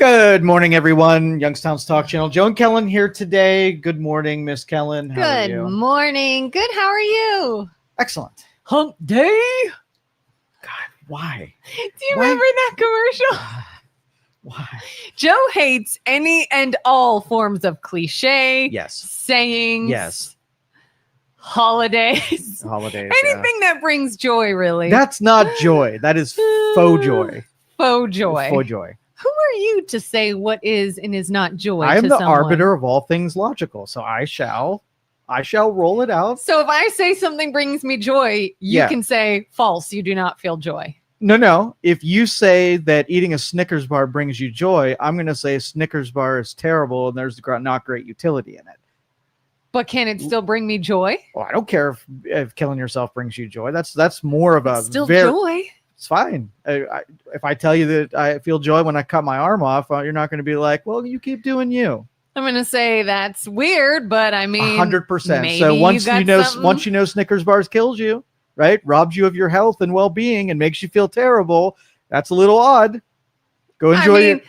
Good morning, everyone. Youngstown's Talk Channel. Joe and Kellen here today. Good morning, Miss Kellen. How are you? Good morning. Good. How are you? Excellent. Hump day. God, why? Do you remember that commercial? Why? Joe hates any and all forms of cliche. Yes. Sayings. Yes. Holidays. Holidays. Anything that brings joy, really. That's not joy. That is faux joy. Faux joy. Faux joy. Who are you to say what is and is not joy? I am to the someone? arbiter of all things logical, so I shall roll it out. So if I say something brings me joy, you can say false. You do not feel joy. No. If you say that eating a Snickers bar brings you joy, I'm going to say a Snickers bar is terrible and there's not great utility in it. But can it still bring me joy? Well, I don't care if killing yourself brings you joy. That's more of a still joy. It's fine. If I tell you that I feel joy when I cut my arm off, you're not going to be like, well, you keep doing you. I'm going to say that's weird, but I mean, 100%. So once you know Snickers bars kills you, right? Robs you of your health and well-being and makes you feel terrible. That's a little odd. Go enjoy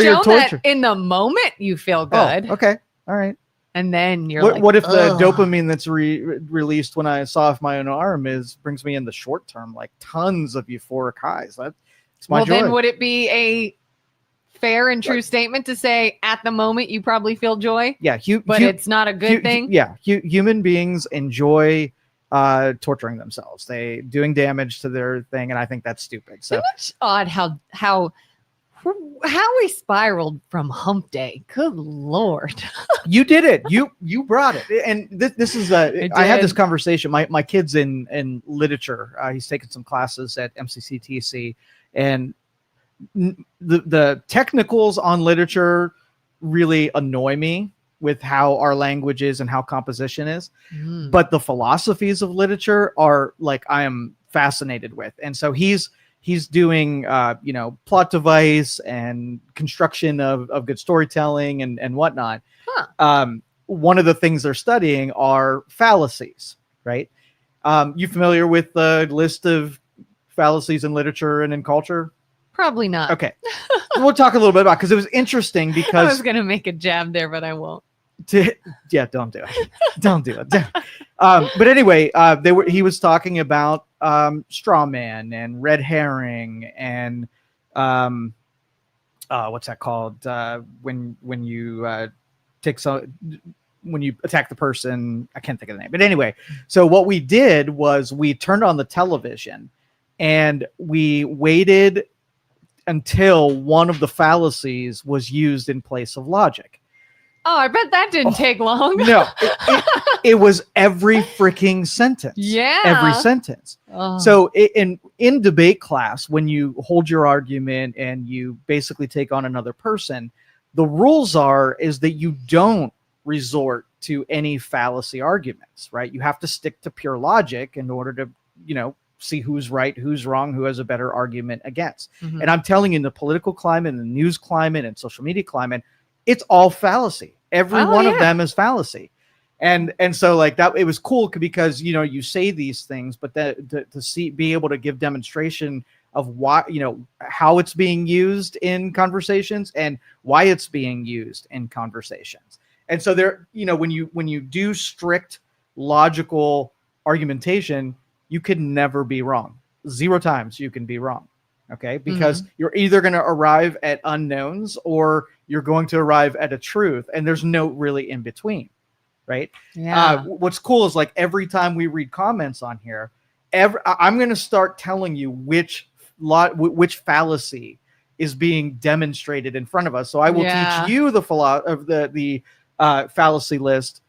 your torture. In the moment you feel good. Oh, okay. All right. And then you're like, what if the dopamine that's released when I saw off my own arm brings me in the short term, like tons of euphoric highs? That's my joy. Then would it be a fair and true statement to say at the moment you probably feel joy? Yeah. But it's not a good thing? Yeah. Human beings enjoy torturing themselves. They doing damage to their thing. And I think that's stupid. So it's odd how we spiraled from hump day. Good Lord. You did it. You brought it. And this is I had this conversation. My kid's in literature. He's taken some classes at MCCTC, and the technicals on literature really annoy me with how our language is and how composition is. But the philosophies of literature are like I am fascinated with. And so he's doing, plot device and construction of good storytelling and whatnot. Huh. One of the things they're studying are fallacies, right? You familiar with the list of fallacies in literature and in culture? Probably not. Okay. We'll talk a little bit about because it was interesting because I was going to make a jab there, but I won't. Yeah, don't do it. Don't do it. But anyway, he was talking about straw man and red herring and what's that called? When you when you attack the person, I can't think of the name. But anyway, so what we did was we turned on the television and we waited until one of the fallacies was used in place of logic. Oh, I bet that didn't take long. No, it was every freaking sentence. Yeah. Every sentence. Oh. So in debate class, when you hold your argument and you basically take on another person, the rules is that you don't resort to any fallacy arguments, right? You have to stick to pure logic in order to, see who's right, who's wrong, who has a better argument against. Mm-hmm. And I'm telling you, in the political climate, and the news climate, and social media climate, it's all fallacy. Every one of them is fallacy. And so like that, it was cool because, you say these things, but be able to give demonstration of why, how it's being used in conversations and why it's being used in conversations. And so there, when you do strict logical argumentation, you can never be wrong. 0 times you can be wrong. Okay. Because you're either going to arrive at unknowns or you're going to arrive at a truth, and there's no really in between. Right. Yeah. What's cool is like every time we read comments on here, I'm going to start telling you which fallacy is being demonstrated in front of us. So I will teach you the fallacy list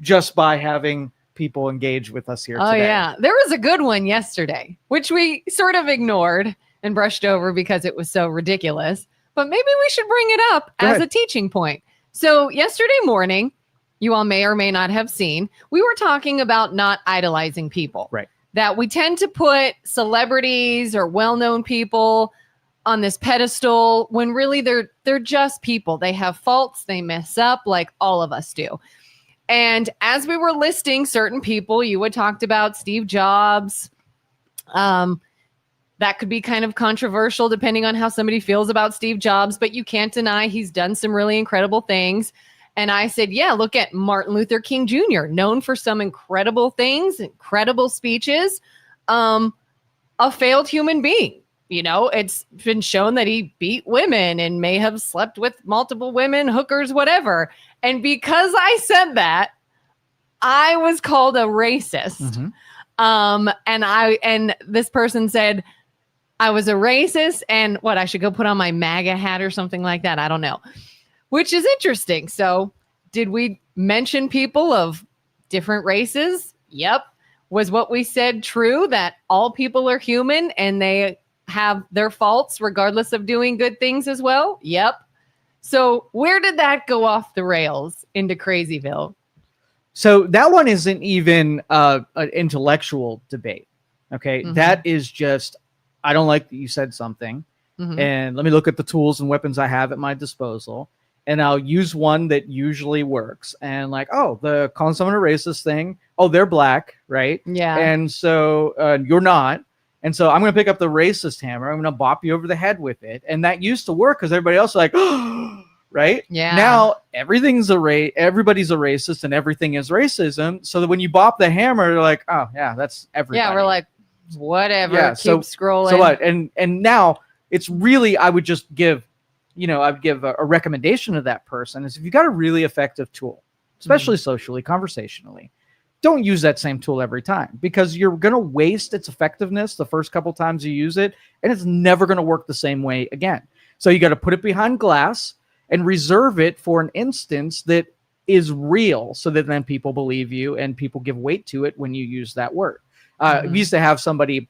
just by having people engage with us here today. Oh yeah. There was a good one yesterday, which we sort of ignored and brushed over because it was so ridiculous, but maybe we should bring it up as a teaching point. So yesterday morning, you all may or may not have seen, we were talking about not idolizing people, right? That we tend to put celebrities or well-known people on this pedestal when really they're just people. They have faults, they mess up like all of us do. And as we were listing certain people, you had talked about Steve Jobs, that could be kind of controversial depending on how somebody feels about Steve Jobs, but you can't deny he's done some really incredible things. And I said, yeah, look at Martin Luther King Jr., known for some incredible things, incredible speeches, a failed human being. You know, it's been shown that he beat women and may have slept with multiple women, hookers, whatever. And because I said that, I was called a racist. And this person said I was a racist and what, I should go put on my MAGA hat or something like that. I don't know, which is interesting. So did we mention people of different races? Yep. Was what we said true, that all people are human and they have their faults regardless of doing good things as well? Yep. So where did that go off the rails into Crazyville? So that one isn't even an intellectual debate. Okay. That is just, I don't like that you said something, and let me look at the tools and weapons I have at my disposal, and I'll use one that usually works. And like, oh, the calling someone a racist thing. Oh, they're black, right? Yeah. And so you're not. And so I'm going to pick up the racist hammer. I'm going to bop you over the head with it. And that used to work because everybody else is like, right? Yeah. Now everybody's a racist and everything is racism. So that when you bop the hammer, they're like, oh yeah, that's everybody. Yeah, we're like, whatever. Yeah, keep scrolling. So what? And now it's really, I would just give, I'd give a recommendation to that person is if you got a really effective tool, especially socially, conversationally, don't use that same tool every time because you're going to waste its effectiveness the first couple times you use it, and it's never going to work the same way again. So you got to put it behind glass and reserve it for an instance that is real so that then people believe you and people give weight to it when you use that word. We used to have somebody,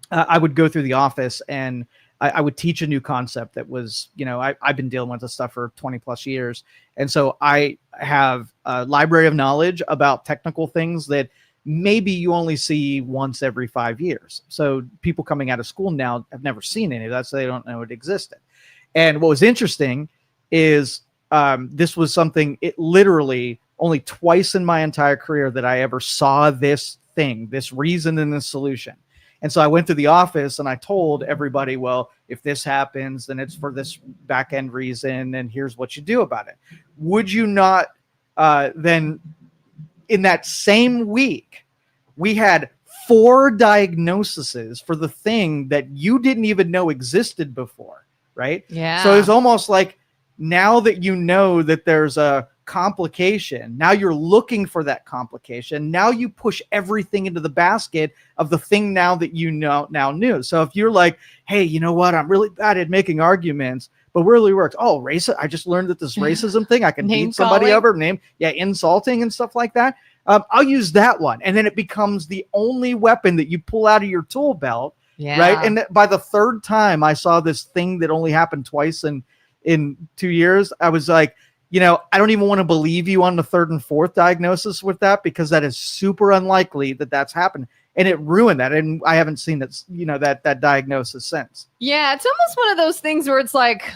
I would go through the office and I would teach a new concept that was, I've been dealing with this stuff for 20 plus years. And so I have a library of knowledge about technical things that maybe you only see once every 5 years. So people coming out of school now have never seen any of that, so they don't know it existed. And what was interesting is this was something, it literally only twice in my entire career that I ever saw this thing, this reason and this solution. And so I went to the office and I told everybody, well, if this happens, then it's for this back end reason. And here's what you do about it. Would you not then in that same week, we had 4 diagnoses for the thing that you didn't even know existed before. Right. Yeah. So it's almost like now that you know that there's a complication, now you're looking for that complication. Now you push everything into the basket of the thing now that you now knew. So if you're like, hey, you know what? I'm really bad at making arguments, but really works. Oh, racism. I just learned that this racism thing, I can beat somebody over, insulting and stuff like that. I'll use that one. And then it becomes the only weapon that you pull out of your tool belt. Yeah. Right. And by the third time I saw this thing that only happened twice in 2 years, I was like, I don't even want to believe you on the third and fourth diagnosis with that, because that is super unlikely that that's happened. And it ruined that. And I haven't seen that, that diagnosis since. Yeah. It's almost one of those things where it's like,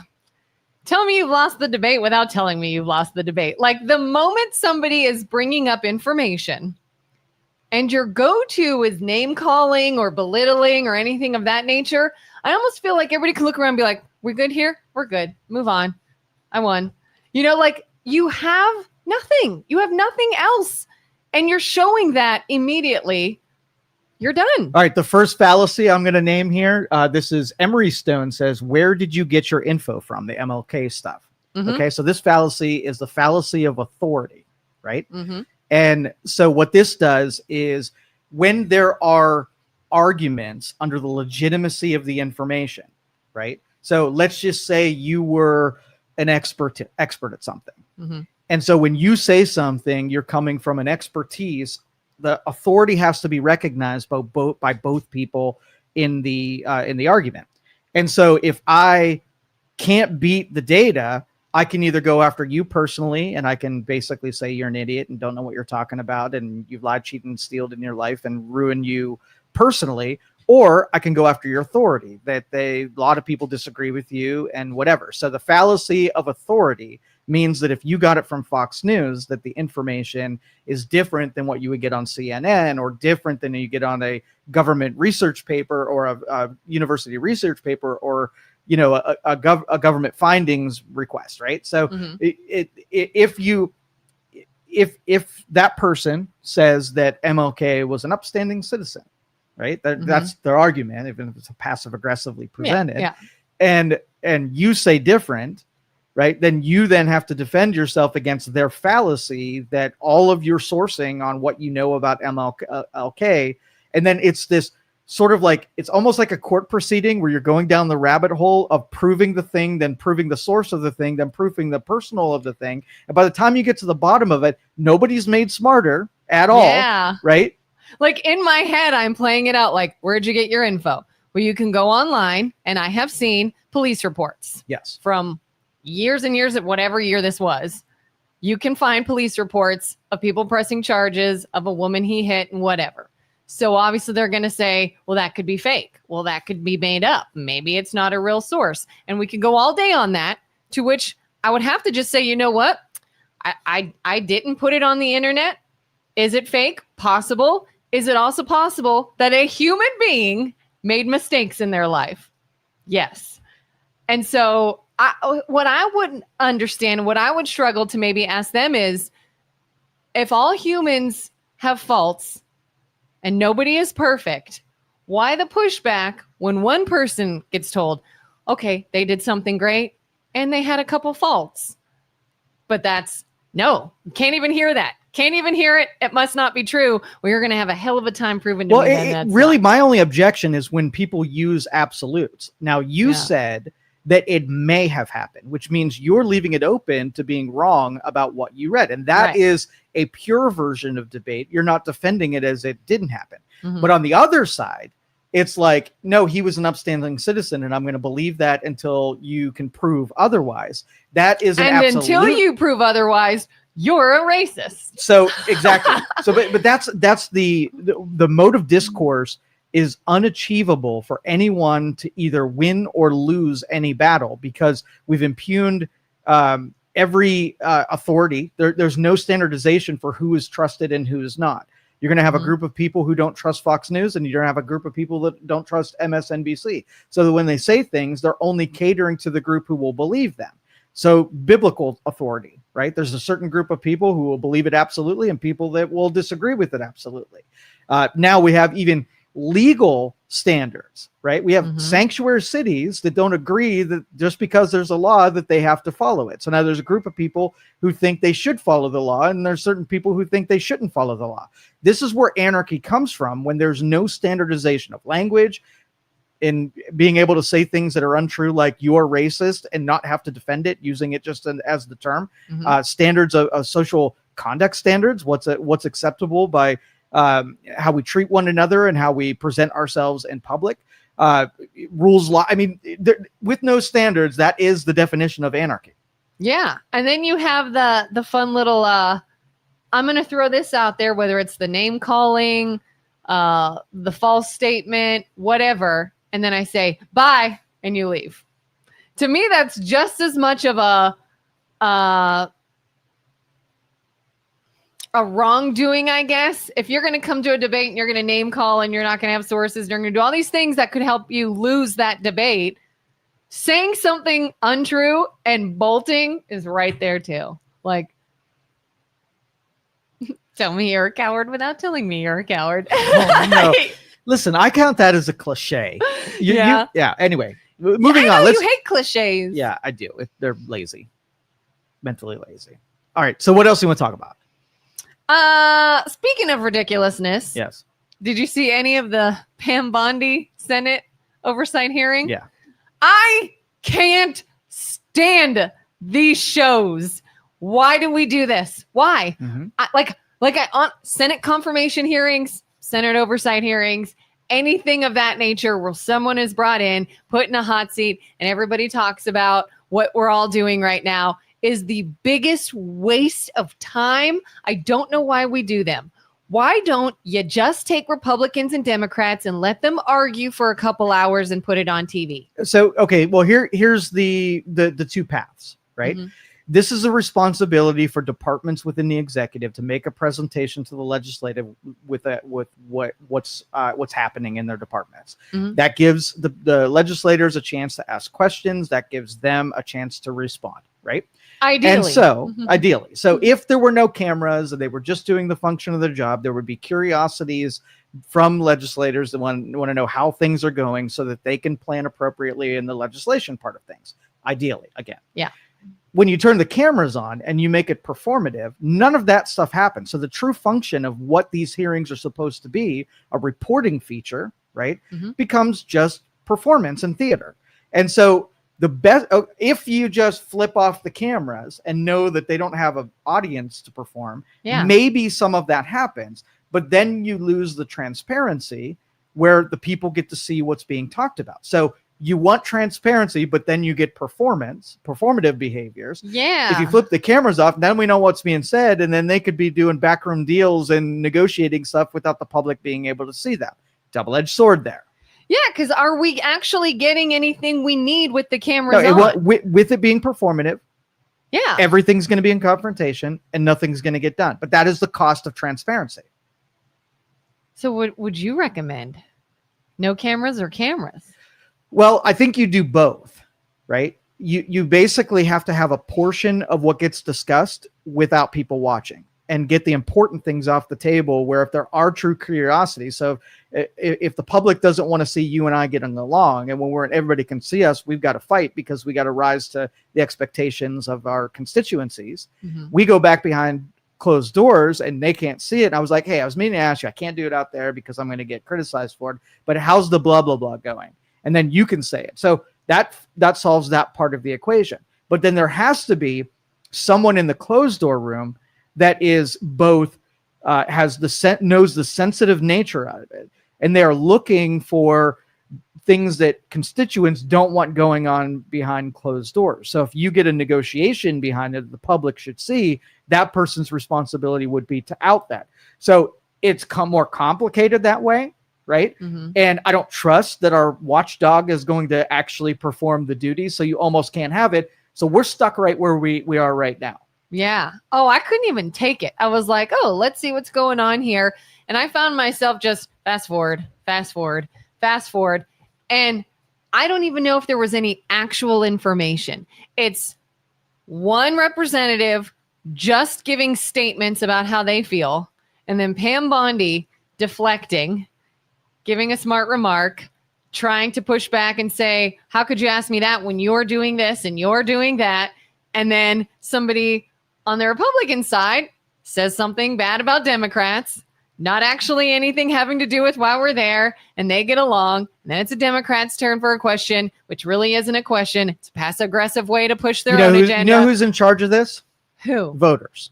tell me you've lost the debate without telling me you've lost the debate. Like the moment somebody is bringing up information and your go-to is name calling or belittling or anything of that nature, I almost feel like everybody can look around and be like, we're good here. We're good. Move on. I won. Like you have nothing. You have nothing else. And you're showing that immediately. You're done. All right. The first fallacy I'm going to name here. This is Emery Stone says, where did you get your info from? The MLK stuff. Okay. So this fallacy is the fallacy of authority, right? And so what this does is when there are arguments under the legitimacy of the information, right? So let's just say you were an expert at something. And so when you say something, you're coming from an expertise, the authority has to be recognized by both people in the argument. And so if I can't beat the data, I can either go after you personally, and I can basically say you're an idiot and don't know what you're talking about, and you've lied, cheated, and stealed in your life and ruin you personally, or I can go after your authority, that a lot of people disagree with you and whatever. So the fallacy of authority means that if you got it from Fox News, that the information is different than what you would get on CNN, or different than you get on a government research paper, or a university research paper, or a government findings request, right? So if that person says that MLK was an upstanding citizen, right? That's their argument, even if it's a passive aggressively presented, and you say different, right? Then you then have to defend yourself against their fallacy that all of your sourcing on what you know about MLK, and then it's this sort of like, it's almost like a court proceeding where you're going down the rabbit hole of proving the thing, then proving the source of the thing, then proving the personal of the thing. And by the time you get to the bottom of it, nobody's made smarter at all, right? Like in my head, I'm playing it out like, where'd you get your info? Well, you can go online, and I have seen police reports. Yes. From years and years of whatever year this was. You can find police reports of people pressing charges of a woman he hit and whatever. So obviously they're going to say, well, that could be fake. Well, that could be made up. Maybe it's not a real source. And we could go all day on that, to which I would have to just say, you know what? I didn't put it on the internet. Is it fake? Possible. Is it also possible that a human being made mistakes in their life? Yes. And so what I wouldn't understand, what I would struggle to maybe ask them is, if all humans have faults and nobody is perfect, why the pushback when one person gets told, okay, they did something great and they had a couple faults? But no, can't even hear that. Can't even hear it. It must not be true. Well, you're going to have a hell of a time proving to me that really, my only objection is when people use absolutes. Now, you said that it may have happened, which means you're leaving it open to being wrong about what you read. And that is a pure version of debate. You're not defending it as it didn't happen. But on the other side, it's like, no, he was an upstanding citizen, and I'm going to believe that until you can prove otherwise. That is an absolute. And until you prove otherwise, you're a racist. So exactly. But that's the mode of discourse is unachievable for anyone to either win or lose any battle, because we've impugned every authority. There's no standardization for who is trusted and who is not. You're going to have a group of people who don't trust Fox News, and you're going to have a group of people that don't trust MSNBC. So that when they say things, they're only catering to the group who will believe them. So biblical authority, right? There's a certain group of people who will believe it absolutely, and people that will disagree with it absolutely. Now we have even legal standards, right? We have sanctuary cities that don't agree that just because there's a law that they have to follow it. So now there's a group of people who think they should follow the law, and there's certain people who think they shouldn't follow the law. This is where anarchy comes from, when there's no standardization of language, in being able to say things that are untrue, like you're racist, and not have to defend it using it just as the term. Standards of social conduct standards, what's acceptable by how we treat one another and how we present ourselves in public. Rules, law. I mean, with no standards, that is the definition of anarchy. Yeah. And then you have the fun little, I'm going to throw this out there, whether it's the name calling, the false statement, whatever. And then I say, bye, and you leave. To me, that's just as much of a wrongdoing, I guess. If you're going to come to a debate and you're going to name call and you're not going to have sources, you're going to do all these things that could help you lose that debate. Saying something untrue and bolting is right there too. Like, tell me you're a coward without telling me you're a coward. Oh, no. Listen, I count that as a cliche. Anyway, moving on. You hate cliches. Yeah, I do. They're lazy, mentally lazy. All right. So what else do you want to talk about? Speaking of ridiculousness. Yes. Did you see any of the Pam Bondi Senate oversight hearing? Yeah. I can't stand these shows. Why do we do this? Why? On Senate confirmation hearings, Senate oversight hearings, anything of that nature where someone is brought in, put in a hot seat, and everybody talks about what we're all doing right now, is the biggest waste of time. I don't know why we do them. Why don't you just take Republicans and Democrats and let them argue for a couple hours and put it on TV? So, okay, well, here's the two paths, right? Mm-hmm. This is a responsibility for departments within the executive to make a presentation to the legislative with what's happening in their departments. Mm-hmm. That gives the legislators a chance to ask questions. That gives them a chance to respond, right? Ideally. And so, ideally. So if there were no cameras and they were just doing the function of their job, there would be curiosities from legislators that want to know how things are going so that they can plan appropriately in the legislation part of things. Ideally, again. Yeah. When you turn the cameras on and you make it performative, none of that stuff happens. So the true function of what these hearings are supposed to be, a reporting feature, right, becomes just performance and theater. And so the best, if you just flip off the cameras and know that they don't have an audience to perform, maybe some of that happens, but then you lose the transparency where the people get to see what's being talked about. So you want transparency, but then you get performative behaviors. Yeah. If you flip the cameras off, then we know what's being said, and then they could be doing backroom deals and negotiating stuff without the public being able to see that. Double-edged sword there. Yeah, because are we actually getting anything we need with the cameras on? With it being performative, yeah, everything's going to be in confrontation and nothing's going to get done. But that is the cost of transparency. So what would you recommend? No cameras or cameras? Well, I think you do both, right? You basically have to have a portion of what gets discussed without people watching and get the important things off the table where if there are true curiosities. So if the public doesn't want to see you and I getting along, and when everybody can see us, we've got to fight because we got to rise to the expectations of our constituencies. We go back behind closed doors and they can't see it. And I was like, hey, I was meaning to ask you, I can't do it out there because I'm going to get criticized for it, but how's the blah, blah, blah going? And then you can say it. So that solves that part of the equation. But then there has to be someone in the closed door room that is both knows the sensitive nature of it, and they're looking for things that constituents don't want going on behind closed doors. So if you get a negotiation behind it, the public should see, that person's responsibility would be to out that. So it's more complicated that way, right? And I don't trust that our watchdog is going to actually perform the duties. So you almost can't have it. So we're stuck right where we are right now. Yeah. Oh, I couldn't even take it. I was like, oh, let's see what's going on here. And I found myself just fast forward. And I don't even know if there was any actual information. It's one representative just giving statements about how they feel. And then Pam Bondi deflecting, giving a smart remark, trying to push back and say, how could you ask me that when you're doing this and you're doing that? And then somebody on the Republican side says something bad about Democrats, not actually anything having to do with why we're there, and they get along. And then it's a Democrat's turn for a question, which really isn't a question. It's a passive-aggressive way to push their own agenda. You know who's in charge of this? Who? Voters.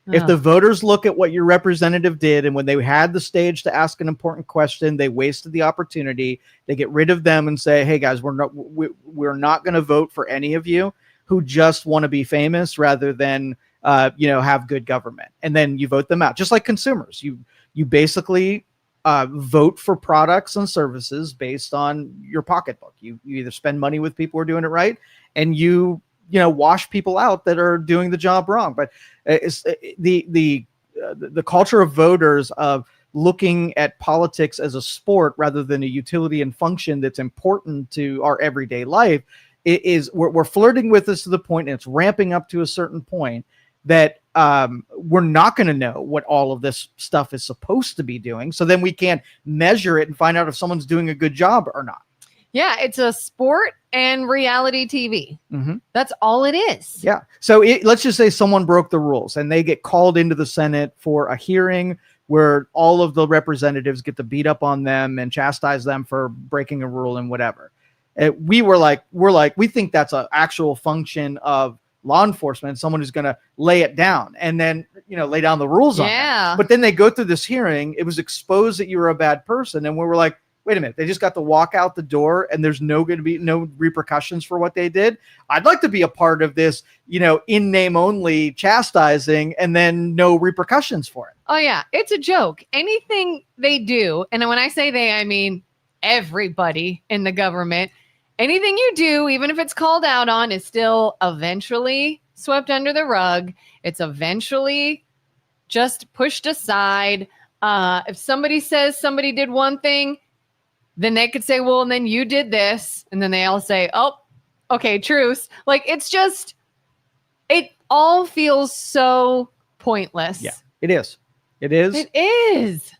If the voters look at what your representative did, and when they had the stage to ask an important question, they wasted the opportunity. They get rid of them and say, hey, guys, we're not going to vote for any of you who just want to be famous rather than have good government. And then you vote them out, just like consumers. You basically vote for products and services based on your pocketbook. You either spend money with people who are doing it right, and you wash people out that are doing the job wrong. But it's the culture of voters of looking at politics as a sport rather than a utility and function that's important to our everyday life. We're flirting with this to the point, and it's ramping up to a certain point that we're not going to know what all of this stuff is supposed to be doing. So then we can't measure it and find out if someone's doing a good job or not. Yeah, it's a sport and reality TV. That's all it is. Yeah. So let's just say someone broke the rules and they get called into the Senate for a hearing where all of the representatives get to beat up on them and chastise them for breaking a rule and whatever. We think that's an actual function of law enforcement, someone who's going to lay it down and then, lay down the rules on them. But then they go through this hearing. It was exposed that you were a bad person. And we were like, wait a minute, they just got to walk out the door and there's going to be no repercussions for what they did. I'd like to be a part of this, in name only chastising and then no repercussions for it. Oh, yeah. It's a joke. Anything they do, and when I say they, I mean everybody in the government, anything you do, even if it's called out on, is still eventually swept under the rug. It's eventually just pushed aside. If somebody says somebody did one thing, then they could say, well, and then you did this. And then they all say, oh, okay, truce. Like, it's just, it all feels so pointless. Yeah, it is. It is. It is.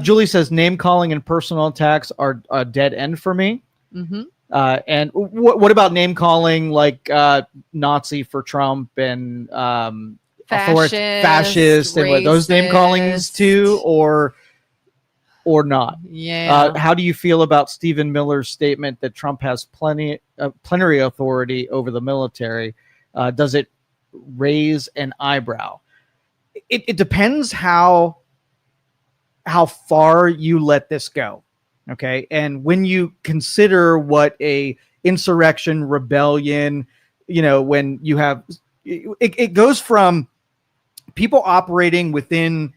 Julie says name calling and personal attacks are a dead end for me. Mm-hmm. And what about name calling like Nazi for Trump and fascist and what, those name callings too, or not? Yeah. How do you feel about Stephen Miller's statement that Trump has plenary authority over the military? Does it raise an eyebrow? It depends how far you let this go. Okay. And when you consider what a insurrection, rebellion, when you have, it goes from people operating within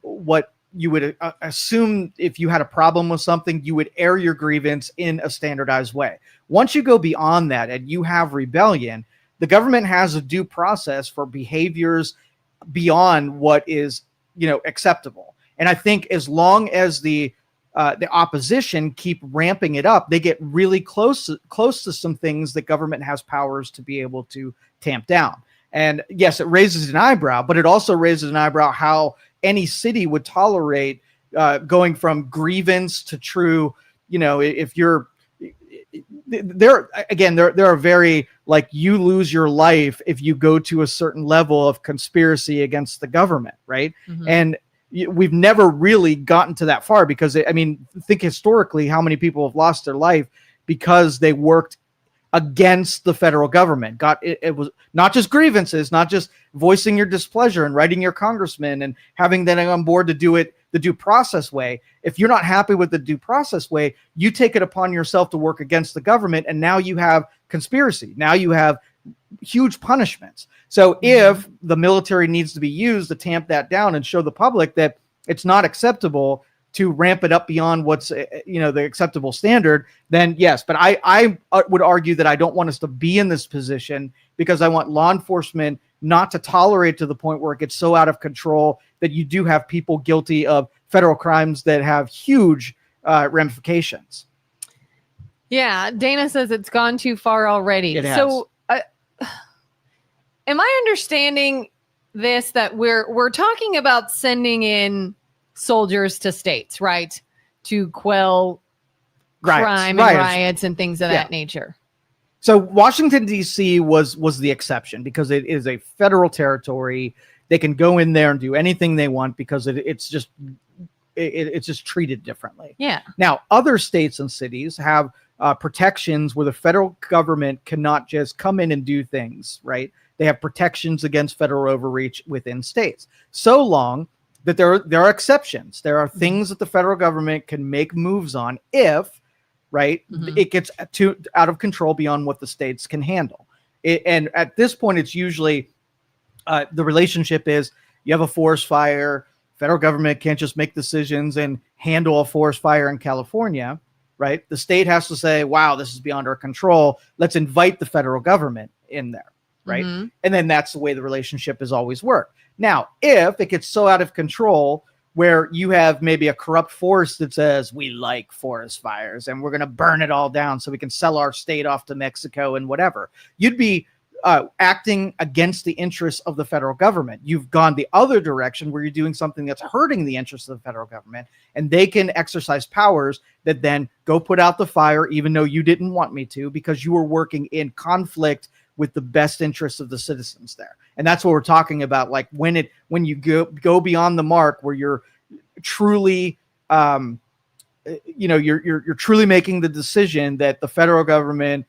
what you would assume if you had a problem with something, you would air your grievance in a standardized way. Once you go beyond that and you have rebellion, the government has a due process for behaviors beyond what is, acceptable. And I think as long as the opposition keep ramping it up, they get really close to some things that government has powers to be able to tamp down. And yes, it raises an eyebrow, but it also raises an eyebrow how any city would tolerate going from grievance to true, if you're there are very, like, you lose your life if you go to a certain level of conspiracy against the government, right? Mm-hmm. And we've never really gotten to that far because, think historically how many people have lost their life because they worked against the federal government. It was not just grievances, not just voicing your displeasure and writing your congressman and having them on board to do it the due process way. If you're not happy with the due process way, you take it upon yourself to work against the government, and now you have conspiracy. Now you have huge punishments. So if the military needs to be used to tamp that down and show the public that it's not acceptable to ramp it up beyond what's, the acceptable standard, then yes. But I would argue that I don't want us to be in this position because I want law enforcement not to tolerate to the point where it gets so out of control that you do have people guilty of federal crimes that have huge ramifications. Yeah. Dana says it's gone too far already. It has. So am I understanding this, that we're talking about sending in soldiers to states, right, to quell crime and riots and things of that nature? So Washington, D.C. was the exception because it is a federal territory. They can go in there and do anything they want because it's just treated differently. Yeah. Now, other states and cities have protections where the federal government cannot just come in and do things, right? They have protections against federal overreach within states. So long that there are exceptions. There are things that the federal government can make moves on if, right, it gets too out of control beyond what the states can handle. And at this point, it's usually the relationship is you have a forest fire. Federal government can't just make decisions and handle a forest fire in California, right? The state has to say, wow, this is beyond our control. Let's invite the federal government in there, right? Mm-hmm. And then that's the way the relationship has always worked. Now, if it gets so out of control where you have maybe a corrupt force that says we like forest fires and we're going to burn it all down so we can sell our state off to Mexico and whatever, you'd be acting against the interests of the federal government. You've gone the other direction where you're doing something that's hurting the interests of the federal government, and they can exercise powers that then go put out the fire, even though you didn't want me to, because you were working in conflict with the best interests of the citizens there. And that's what we're talking about. Like when you go beyond the mark where you're truly, you're truly making the decision that the federal government,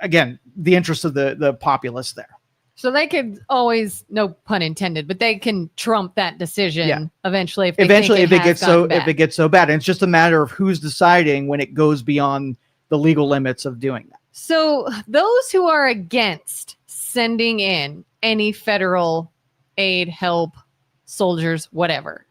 again, the interest of the populace there. So they could always, no pun intended, but they can trump that decision eventually. If it gets so bad, and it's just a matter of who's deciding when it goes beyond the legal limits of doing that. So those who are against sending in any federal aid, help, soldiers, whatever.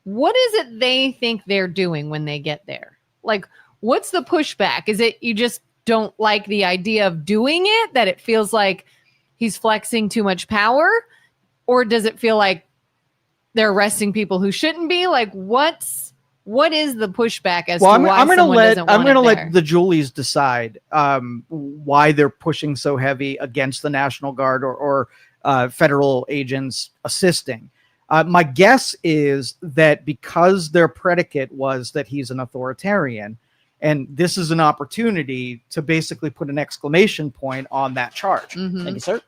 What is it they think they're doing when they get there? Like, what's the pushback? Is it you just don't like the idea of doing it, that it feels like he's flexing too much power? Or does it feel like they're arresting people who shouldn't be? Like, what is the pushback as to why someone doesn't want I'm going to there? let the Julies decide why they're pushing so heavy against the National Guard or federal agents assisting. My guess is that because their predicate was that he's an authoritarian, and this is an opportunity to basically put an exclamation point on that charge. Mhm. Thank you, sir.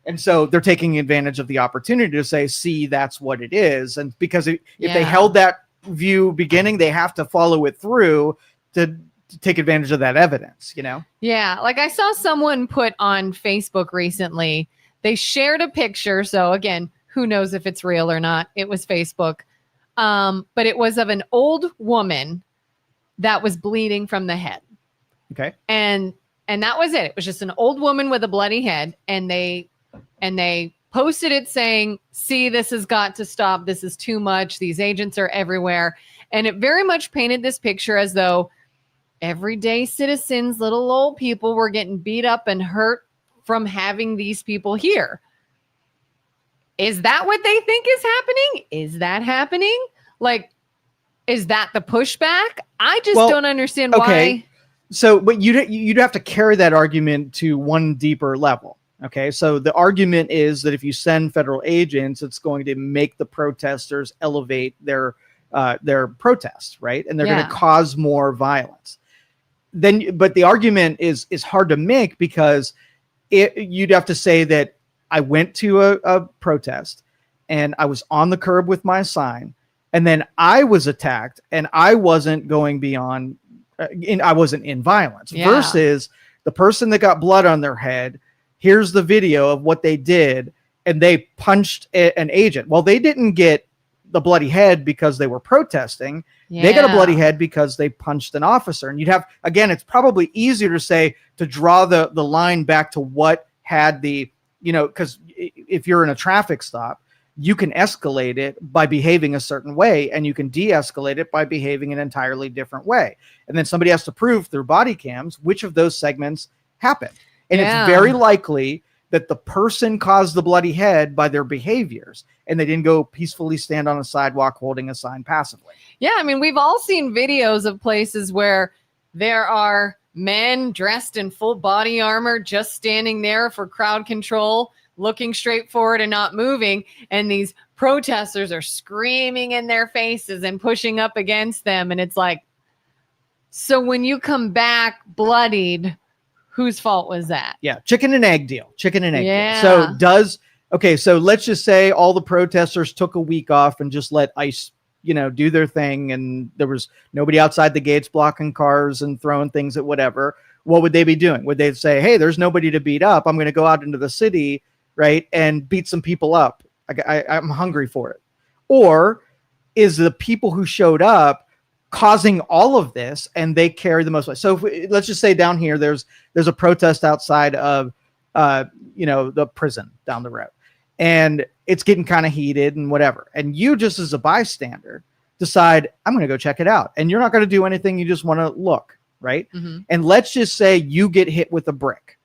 And so they're taking advantage of the opportunity to say, see, that's what it is. And because if they held that view beginning, they have to follow it through to take advantage of that evidence, you know? Yeah. Like I saw someone put on Facebook recently, they shared a picture. So again, who knows if it's real or not? It was Facebook. But it was of an old woman that was bleeding from the head. Okay. And that was it. It was just an old woman with a bloody head. And they posted it saying, see, this has got to stop. This is too much. These agents are everywhere. And it very much painted this picture as though everyday citizens, little old people, were getting beat up and hurt from having these people here. Is that what they think is happening? Is that happening? Like, is that the pushback? I just don't understand why. So, but you'd have to carry that argument to one deeper level. Okay, so the argument is that if you send federal agents, it's going to make the protesters elevate their protests, right? And they're going to cause more violence. But the argument is hard to make because you'd have to say that I went to a protest and I was on the curb with my sign, and then I was attacked and I wasn't going beyond, I wasn't in violence. Versus the person that got blood on their head. Here's the video of what they did, and they punched an agent. Well, they didn't get the bloody head because they were protesting. They got a bloody head because they punched an officer. And you'd have, again, it's probably easier to draw the line back to what had the, because if you're in a traffic stop, you can escalate it by behaving a certain way, and you can de-escalate it by behaving an entirely different way. And then somebody has to prove through body cams which of those segments happened. And it's very likely that the person caused the bloody head by their behaviors, and they didn't go peacefully stand on a sidewalk holding a sign passively. Yeah, I mean, we've all seen videos of places where there are men dressed in full body armor just standing there for crowd control, looking straight forward and not moving. And these protesters are screaming in their faces and pushing up against them. And it's like, so when you come back bloodied, whose fault was that? Yeah, chicken and egg deal. So so let's just say all the protesters took a week off and just let ICE, do their thing, and there was nobody outside the gates blocking cars and throwing things at whatever. What would they be doing? Would they say, hey, there's nobody to beat up, I'm going to go out into the city, right, and beat some people up? I'm hungry for it. Or is the people who showed up causing all of this, and they carry the most weight? So let's just say down here there's a protest outside of the prison down the road, and it's getting kind of heated and whatever, and you just as a bystander decide, I'm going to go check it out, and you're not going to do anything, you just want to look, right? And let's just say you get hit with a brick.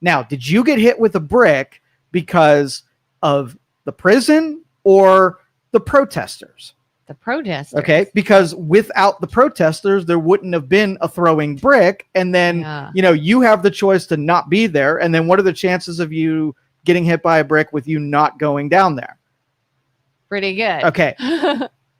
Now, did you get hit with a brick because of the prison or the protesters? The protesters. Okay, because without the protesters, there wouldn't have been a throwing brick. And then, you have the choice to not be there. And then what are the chances of you getting hit by a brick with you not going down there? Pretty good. Okay.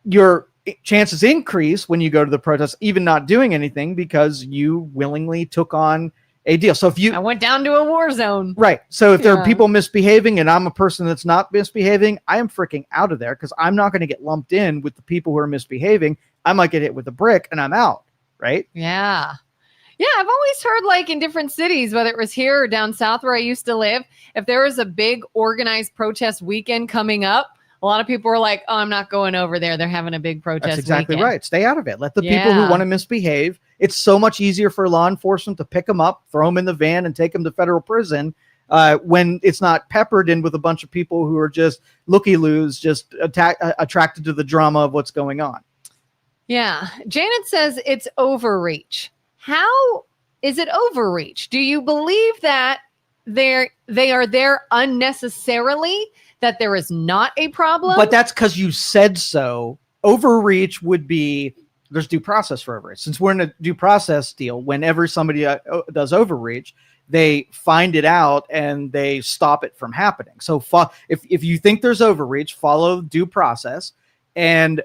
Your chances increase when you go to the protest, even not doing anything, because you willingly took on a deal. So I went down to a war zone. Right. So if there are people misbehaving and I'm a person that's not misbehaving, I am freaking out of there, because I'm not going to get lumped in with the people who are misbehaving. I might get hit with a brick and I'm out. Right. Yeah. Yeah. I've always heard, like, in different cities, whether it was here or down south where I used to live, if there was a big organized protest weekend coming up, a lot of people were like, oh, I'm not going over there. They're having a big protest. That's exactly weekend. Right. Stay out of it. Let the people who want to misbehave. It's so much easier for law enforcement to pick them up, throw them in the van, and take them to federal prison when it's not peppered in with a bunch of people who are just looky-loos, just attracted to the drama of what's going on. Yeah. Janet says it's overreach. How is it overreach? Do you believe that they are there unnecessarily, that there is not a problem? But that's because you said so. Overreach would be, there's due process for overreach. Since we're in a due process deal, whenever somebody does overreach, they find it out and they stop it from happening. So if you think there's overreach, follow due process and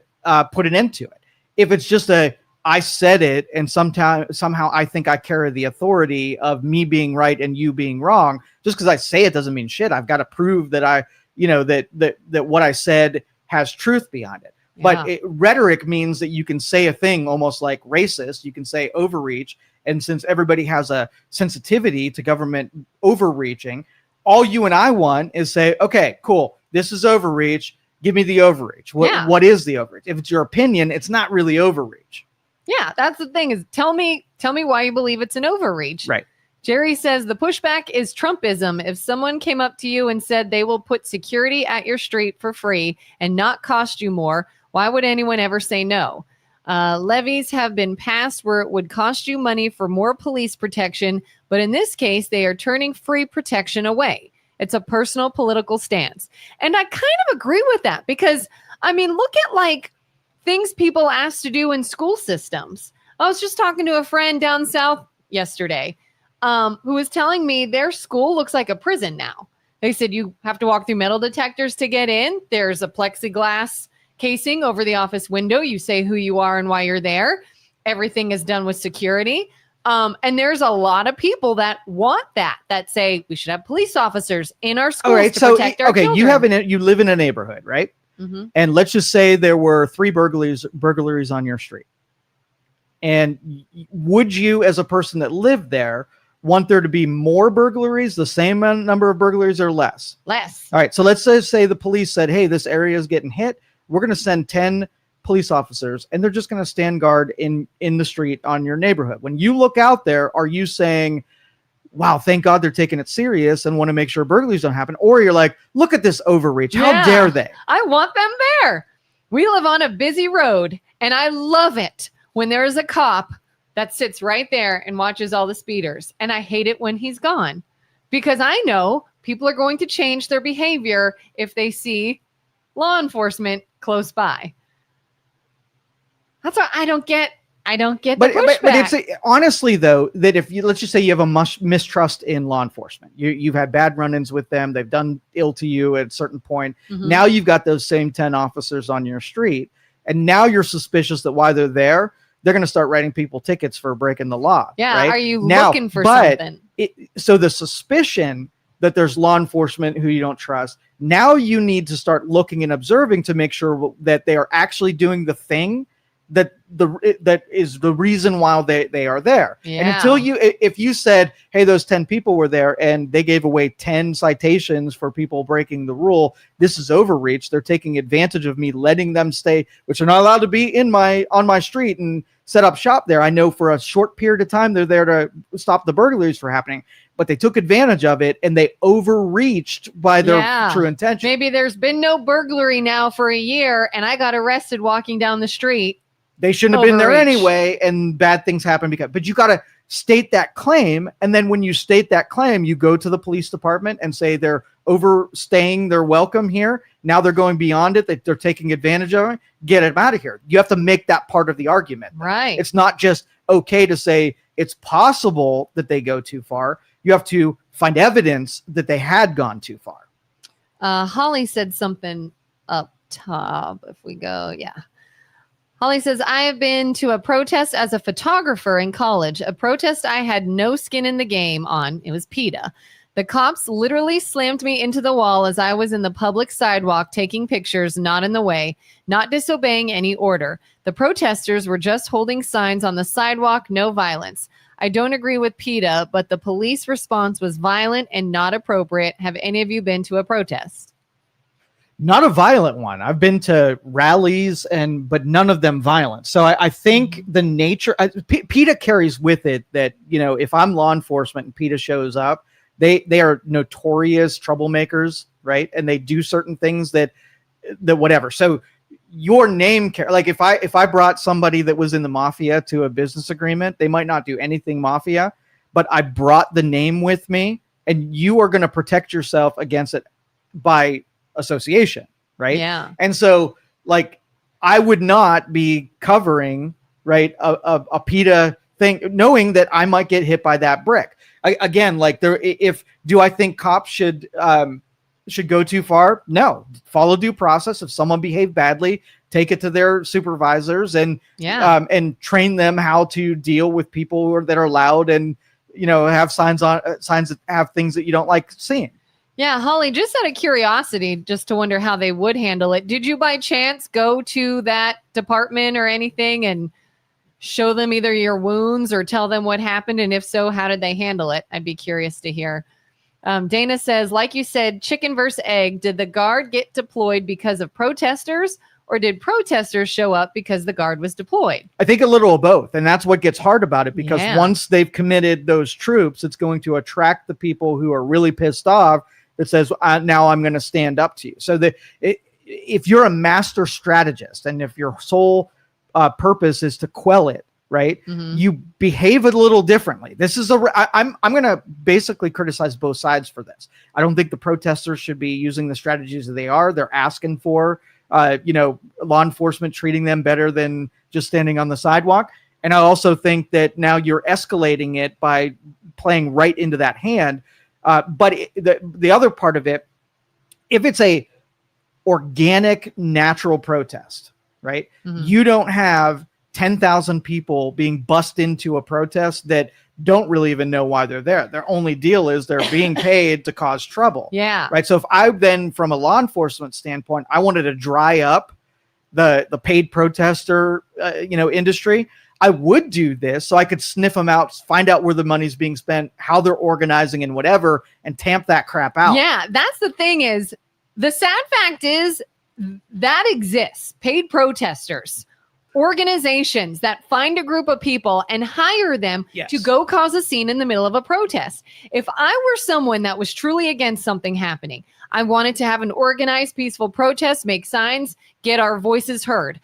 put an end to it. If it's just I said it and somehow I think I carry the authority of me being right and you being wrong, just because I say it doesn't mean shit. I've got to prove that that what I said has truth behind it. Yeah. But rhetoric means that you can say a thing almost like racist. You can say overreach. And since everybody has a sensitivity to government overreaching, all you and I want is say, okay, cool, this is overreach. Give me the overreach. What is the overreach? If it's your opinion, it's not really overreach. Yeah, that's the thing is tell me why you believe it's an overreach. Right. Jerry says the pushback is Trumpism. If someone came up to you and said they will put security at your street for free and not cost you more, why would anyone ever say no? Levies have been passed where it would cost you money for more police protection, but in this case, they are turning free protection away. It's a personal political stance. And I kind of agree with that because, I mean, look at like things people asked to do in school systems. I was just talking to a friend down south yesterday who was telling me their school looks like a prison now. They said you have to walk through metal detectors to get in. There's a plexiglass casing over the office window. You say who you are and why you're there. Everything is done with security. And there's a lot of people that want that say we should have police officers in our schools to protect our children. You live in a neighborhood, right? Mm-hmm. And let's just say there were 3 burglaries on your street. And would you, as a person that lived there, want there to be more burglaries, the same number of burglaries, or less? Less. All right. So let's just say the police said, hey, this area is getting hit. We're going to send 10 police officers and they're just going to stand guard in the street on your neighborhood. When you look out there, are you saying, wow, thank God they're taking it serious and want to make sure burglaries don't happen? Or you're like, look at this overreach. How dare they? I want them there. We live on a busy road and I love it when there is a cop that sits right there and watches all the speeders. And I hate it when he's gone because I know people are going to change their behavior if they see law enforcement close by. That's why I don't get the pushback. But it's honestly though that if you, let's just say you have a mistrust in law enforcement, you've had bad run-ins with them, they've done ill to you at a certain point. Mm-hmm. Now you've got those same 10 officers on your street, and now you're suspicious that while they're there, they're going to start writing people tickets for breaking the law. Yeah, right? Are you looking for something? So the suspicion that there's law enforcement who you don't trust, now you need to start looking and observing to make sure that they are actually doing the thing that is the reason why they are there. Yeah. And until if you said, hey, those 10 people were there and they gave away 10 citations for people breaking the rule, this is overreach. They're taking advantage of me letting them stay, which are not allowed to be on my street and set up shop there. I know for a short period of time they're there to stop the burglaries from happening, but they took advantage of it and they overreached by their true intention. Maybe there's been no burglary now for a year and I got arrested walking down the street. They shouldn't have been there anyway, and bad things happen but you got to state that claim. And then when you state that claim, you go to the police department and say they're overstaying their welcome here. Now they're going beyond it, that they're taking advantage of it. Get them out of here. You have to make that part of the argument. Right. It's not just okay to say it's possible that they go too far. You have to find evidence that they had gone too far. Holly said something up top. If we go, Holly says, I have been to a protest as a photographer in college, a protest I had no skin in the game on. It was PETA. The cops literally slammed me into the wall as I was in the public sidewalk taking pictures, not in the way, not disobeying any order. The protesters were just holding signs on the sidewalk, no violence. I don't agree with PETA, but the police response was violent and not appropriate. Have any of you been to a protest? Not a violent one. I've been to rallies but none of them violent. So I think the nature, PETA carries with it that, if I'm law enforcement and PETA shows up, They are notorious troublemakers, right? And they do certain things that whatever. So your name, like if I brought somebody that was in the mafia to a business agreement, they might not do anything mafia, but I brought the name with me, and you are going to protect yourself against it by association, right? Yeah. And so, like, I would not be covering, right, a PETA thing, knowing that I might get hit by that brick. Again, like, do I think cops should go too far? No. Follow due process. If someone behaved badly, take it to their supervisors and train them how to deal with people that are loud and have signs that have things that you don't like seeing. Yeah, Holly, just out of curiosity, just to wonder how they would handle it, did you by chance go to that department or anything and show them either your wounds or tell them what happened? And if so, how did they handle it? I'd be curious to hear. Dana says, like you said, chicken versus egg. Did the guard get deployed because of protesters, or did protesters show up because the guard was deployed? I think a little of both. And that's what gets hard about it, because once they've committed those troops, it's going to attract the people who are really pissed off that says, now I'm going to stand up to you. So if you're a master strategist and if your sole purpose is to quell it, right, you behave a little differently. This is I'm going to basically criticize both sides for this. I don't think the protesters should be using the strategies that they are. They're asking for, law enforcement treating them better than just standing on the sidewalk. And I also think that now you're escalating it by playing right into that hand. But the other part of it, if it's a organic, natural protest, right, you don't have 10,000 people being bussed into a protest that don't really even know why they're there. Their only deal is they're being paid to cause trouble. Yeah. Right. So if I then, from a law enforcement standpoint, I wanted to dry up the paid protester, industry, I would do this so I could sniff them out, find out where the money's being spent, how they're organizing and whatever, and tamp that crap out. Yeah, that's the thing is, the sad fact is that exists. Paid protesters, organizations that find a group of people and hire them to go cause a scene in the middle of a protest. If I were someone that was truly against something happening, I wanted to have an organized, peaceful protest, make signs, get our voices heard,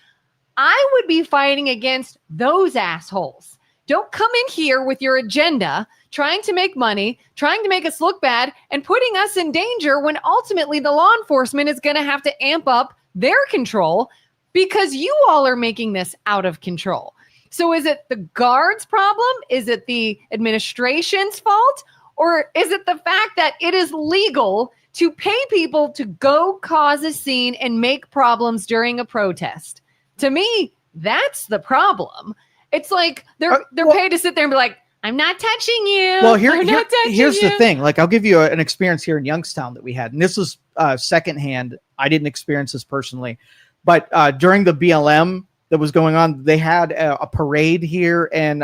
I would be fighting against those assholes. Don't come in here with your agenda, trying to make money, trying to make us look bad, and putting us in danger when ultimately the law enforcement is going to have to amp up their control because you all are making this out of control. So is it the guards' problem? Is it the administration's fault? Or is it the fact that it is legal to pay people to go cause a scene and make problems during a protest? To me, that's the problem. It's like they're paid to sit there and be like, I'm not touching you. Well, here's the thing. Like, I'll give you an experience here in Youngstown that we had. And this was secondhand. I didn't experience this personally. But during the BLM that was going on, they had a parade here. And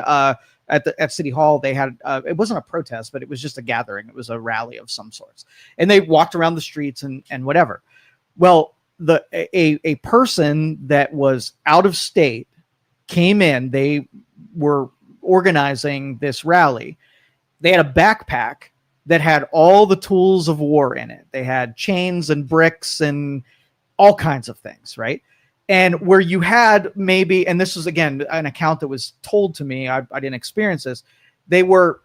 at City Hall, they had, it wasn't a protest, but it was just a gathering. It was a rally of some sorts. And they walked around the streets and whatever. Well, a person that was out of state came in. They were organizing this rally. They had a backpack that had all the tools of war in it. They had chains and bricks and all kinds of things, right? And where you had maybe, and this was again an account that was told to me, I didn't experience this. There were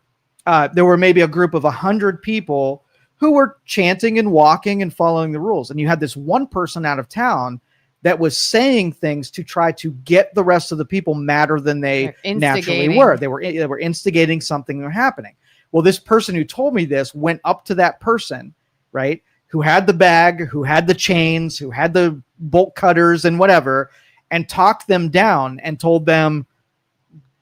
maybe a group of 100 people who were chanting and walking and following the rules. And you had this one person out of town that was saying things to try to get the rest of the people madder than they naturally were. They were instigating something that was happening. Well, this person who told me this went up to that person, right, who had the bag, who had the chains, who had the bolt cutters and whatever, and talked them down and told them,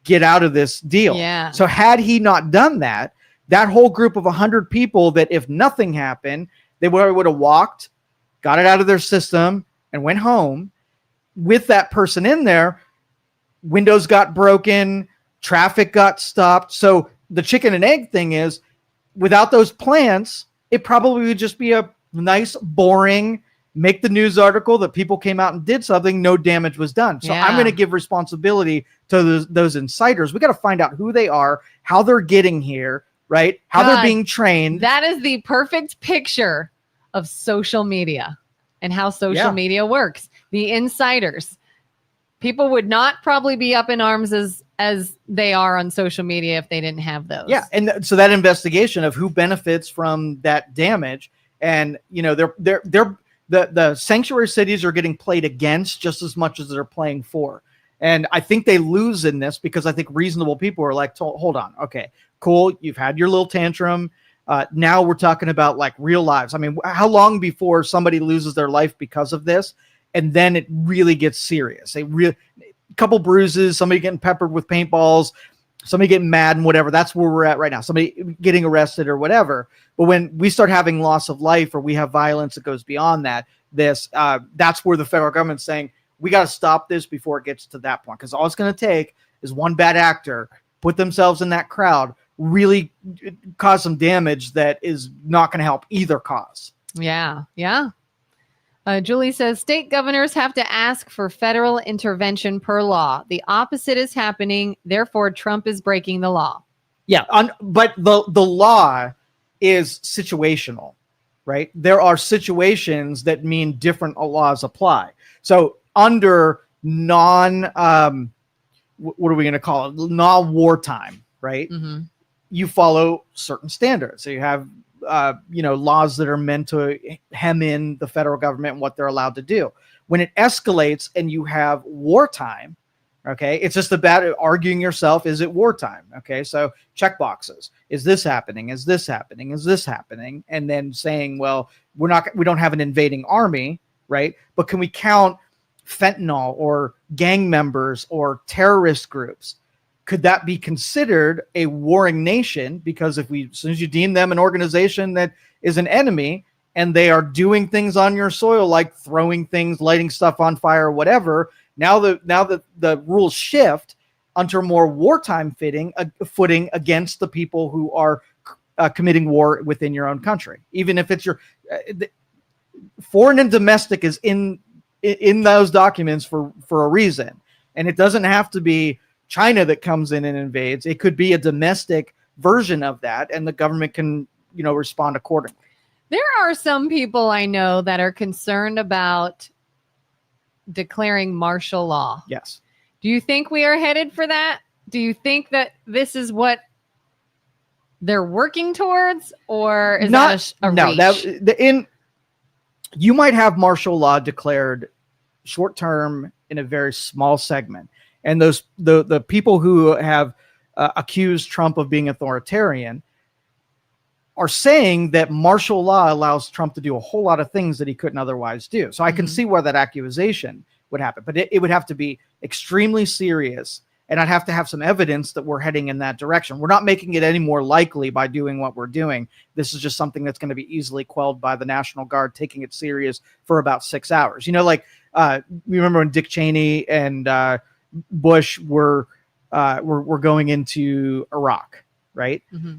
get out of this deal. Yeah. So had he not done that, that whole group of 100 people, that if nothing happened, they would have walked, got it out of their system, and went home. With that person in there, windows got broken, traffic got stopped. So the chicken and egg thing is, without those plans, it probably would just be a nice, boring, make the news article that people came out and did something, no damage was done. So I'm going to give responsibility to those inciters. We got to find out who they are, how they're getting here, right? How God, they're being trained. That is the perfect picture of social media and how social media works. The insiders. People would not probably be up in arms as they are on social media if they didn't have those. Yeah, and so that investigation of who benefits from that damage, and the sanctuary cities are getting played against just as much as they're playing for. And I think they lose in this because I think reasonable people are like, hold on, okay, cool, you've had your little tantrum. Now we're talking about like real lives. I mean, how long before somebody loses their life because of this? And then it really gets serious. A couple bruises, somebody getting peppered with paintballs, somebody getting mad and whatever. That's where we're at right now. Somebody getting arrested or whatever. But when we start having loss of life or we have violence that goes beyond that, that's where the federal government's saying, we got to stop this before it gets to that point. Because all it's going to take is one bad actor put themselves in that crowd, really cause some damage that is not going to help either cause. Yeah. Julie says state governors have to ask for federal intervention per law. The opposite is happening. Therefore, Trump is breaking the law. Yeah, but the law is situational, right? There are situations that mean different laws apply. So under what are we going to call it? Non-wartime, right? Mm-hmm. You follow certain standards. So you have laws that are meant to hem in the federal government and what they're allowed to do. When it escalates and you have wartime, okay, it's just about arguing yourself. Is it wartime? Okay, so check boxes. Is this happening? Is this happening? Is this happening? And then saying, well, we don't have an invading army, right? But can we count fentanyl or gang members or terrorist groups? Could that be considered a warring nation? Because as soon as you deem them an organization that is an enemy and they are doing things on your soil, like throwing things, lighting stuff on fire, or whatever, now the rules shift onto more wartime footing against the people who are committing war within your own country. Even if it's your foreign and domestic is in those documents for a reason. And it doesn't have to be China that comes in and invades. It could be a domestic version of that, and the government can, respond accordingly. There are some people I know that are concerned about declaring martial law. Yes. Do you think we are headed for that? Do you think that this is what they're working towards, or is that a reach? You might have martial law declared short term in a very small segment. And the people who have accused Trump of being authoritarian are saying that martial law allows Trump to do a whole lot of things that he couldn't otherwise do. So I can see where that accusation would happen, but it would have to be extremely serious. And I'd have to have some evidence that we're heading in that direction. We're not making it any more likely by doing what we're doing. This is just something that's going to be easily quelled by the National Guard taking it serious for about 6 hours. You remember when Dick Cheney and Bush were going into Iraq, right? Mm-hmm.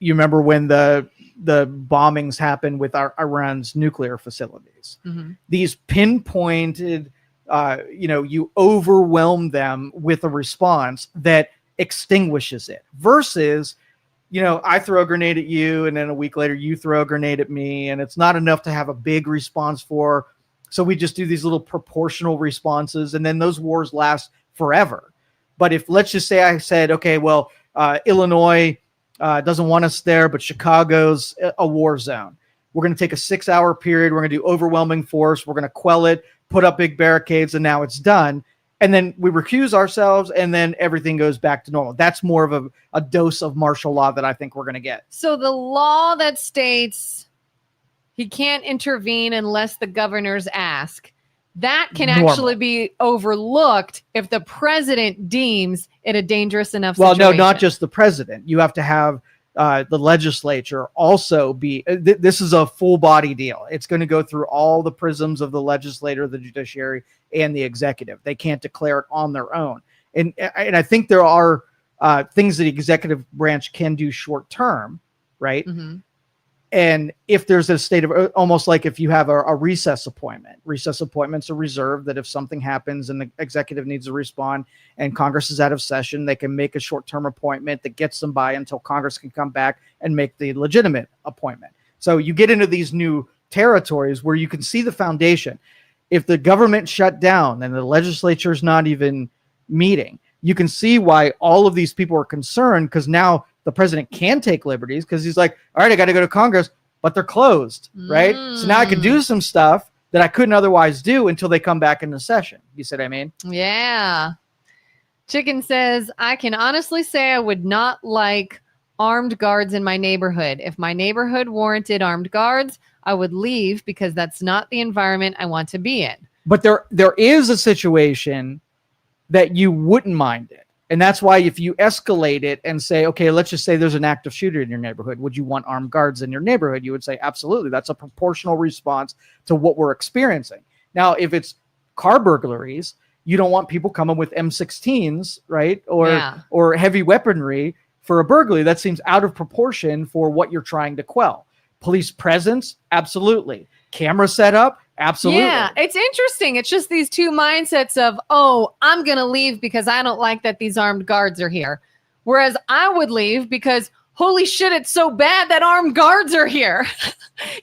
You remember when the bombings happened with Iran's nuclear facilities. Mm-hmm. These pinpointed, you overwhelm them with a response that extinguishes it. Versus, I throw a grenade at you, and then a week later you throw a grenade at me, and it's not enough to have a big response for. So we just do these little proportional responses, and then those wars last forever. But if, let's just say I said, okay, well, Illinois doesn't want us there, but Chicago's a war zone. We're going to take a 6-hour period. We're going to do overwhelming force. We're going to quell it, put up big barricades, and now it's done. And then we recuse ourselves, and then everything goes back to normal. That's more of a dose of martial law that I think we're going to get. So the law that states he can't intervene unless the governors ask, that can actually be overlooked if the president deems it a dangerous enough situation. Well, no, not just the president. You have to have the legislature also be. This is a full body deal. It's going to go through all the prisms of the legislature, the judiciary, and the executive. They can't declare it on their own. And I think there are things that the executive branch can do short term, right? Mm-hmm. And if there's a state of almost like if you have a recess appointments are reserved that if something happens and the executive needs to respond and Congress is out of session, they can make a short-term appointment that gets them by until Congress can come back and make the legitimate appointment. So you get into these new territories where you can see the foundation. If the government shut down and the legislature is not even meeting, you can see why all of these people are concerned, because now the president can take liberties because he's like, all right, I got to go to Congress, but they're closed, right? So now I can do some stuff that I couldn't otherwise do until they come back into session. You see what I mean? Yeah. Chicken says, I can honestly say I would not like armed guards in my neighborhood. If my neighborhood warranted armed guards, I would leave because that's not the environment I want to be in. But there is a situation that you wouldn't mind it. And that's why if you escalate it and say, okay, let's just say there's an active shooter in your neighborhood, would you want armed guards in your neighborhood? You would say, absolutely. That's a proportional response to what we're experiencing. Now, if it's car burglaries, you don't want people coming with M16s, right? Or heavy weaponry for a burglary. That seems out of proportion for what you're trying to quell. Police presence, absolutely. Camera setup, absolutely. Yeah, it's interesting. It's just these two mindsets of, oh, I'm going to leave because I don't like that these armed guards are here. Whereas I would leave because, holy shit, it's so bad that armed guards are here.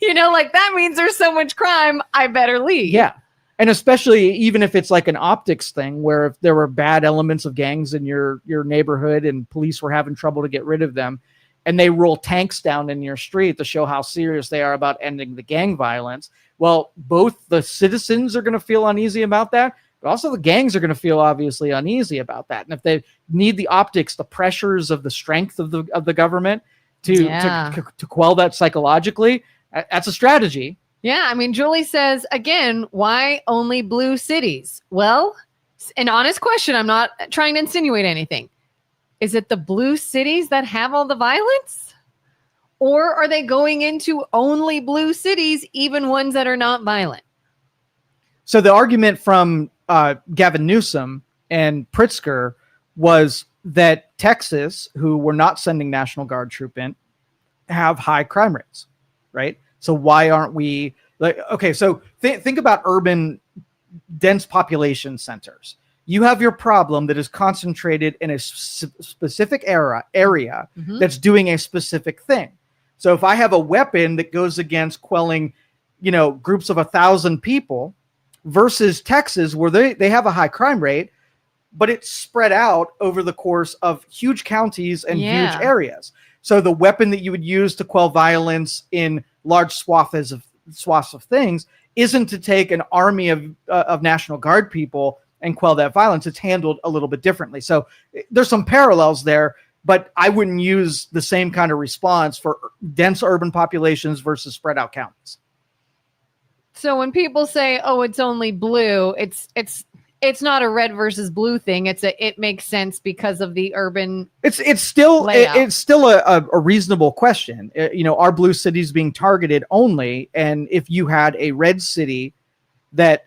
Like that means there's so much crime, I better leave. Yeah. And especially even if it's like an optics thing where if there were bad elements of gangs in your neighborhood and police were having trouble to get rid of them, and they roll tanks down in your street to show how serious they are about ending the gang violence. Well, both the citizens are going to feel uneasy about that, but also the gangs are going to feel obviously uneasy about that. And if they need the optics, the pressures of the strength of the government to quell that psychologically, that's a strategy. Yeah, I mean, Julie says, again, why only blue cities? Well, an honest question. I'm not trying to insinuate anything. Is it the blue cities that have all the violence? Or are they going into only blue cities, even ones that are not violent? So the argument from Gavin Newsom and Pritzker was that Texas, who were not sending National Guard troop in, have high crime rates, right? So why aren't we like, okay, so think about urban dense population centers. You have your problem that is concentrated in a specific area that's doing a specific thing. So if I have a weapon that goes against quelling, groups of 1,000 people versus Texas where they have a high crime rate, but it's spread out over the course of huge counties and huge areas. So the weapon that you would use to quell violence in large swaths of things isn't to take an army of National Guard people and quell that violence. It's handled a little bit differently. So there's some parallels there, but I wouldn't use the same kind of response for dense urban populations versus spread out counties. So when people say, "Oh, it's only blue," it's not a red versus blue thing. It makes sense because of the urban. It's still layout. a reasonable question. Are blue cities being targeted only? And if you had a red city that,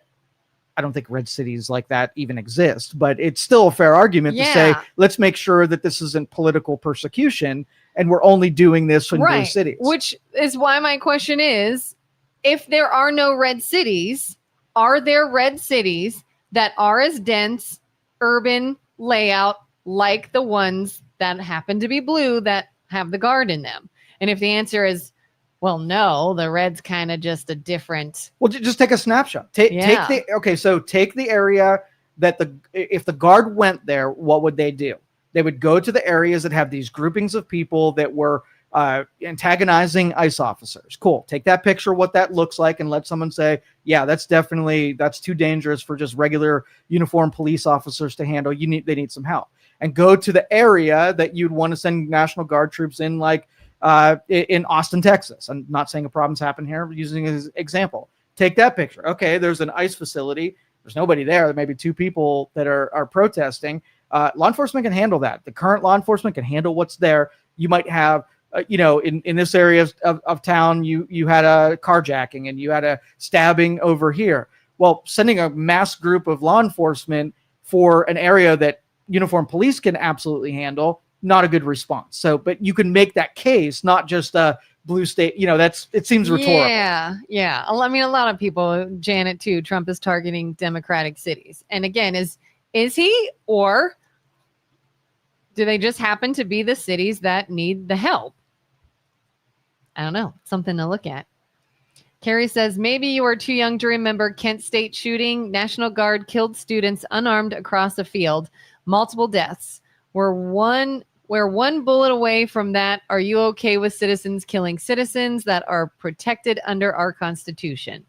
I don't think red cities like that even exist, but it's still a fair argument to say, let's make sure that this isn't political persecution and we're only doing this in blue cities. Which is why my question is, if there are no red cities, are there red cities that are as dense urban layout like the ones that happen to be blue that have the guard in them? And if the answer is, well, no, the red's kind of just a different. Well, just take a snapshot. Take the area that if the guard went there, what would they do? They would go to the areas that have these groupings of people that were antagonizing ICE officers. Cool. Take that picture, what that looks like, and let someone say, yeah, that's too dangerous for just regular uniformed police officers to handle. They need some help. And go to the area that you'd want to send National Guard troops in, like in Austin, Texas. I'm not saying a problem's happened here, but using as an example. Take that picture. Okay, there's an ICE facility. There's nobody there. There may be two people that are protesting. Law enforcement can handle that. The current law enforcement can handle what's there. You might have, in this area of town, you had a carjacking and you had a stabbing over here. Well, sending a mass group of law enforcement for an area that uniformed police can absolutely handle, not a good response. So, but you can make that case, not just blue state, it seems rhetorical. Yeah. I mean, a lot of people, Janet too, Trump is targeting Democratic cities. And again, is he, or do they just happen to be the cities that need the help? I don't know. Something to look at. Carrie says, maybe you are too young to remember Kent State shooting. National Guard killed students unarmed across a field. Multiple deaths. We're one bullet away from that. Are you okay with citizens killing citizens that are protected under our Constitution?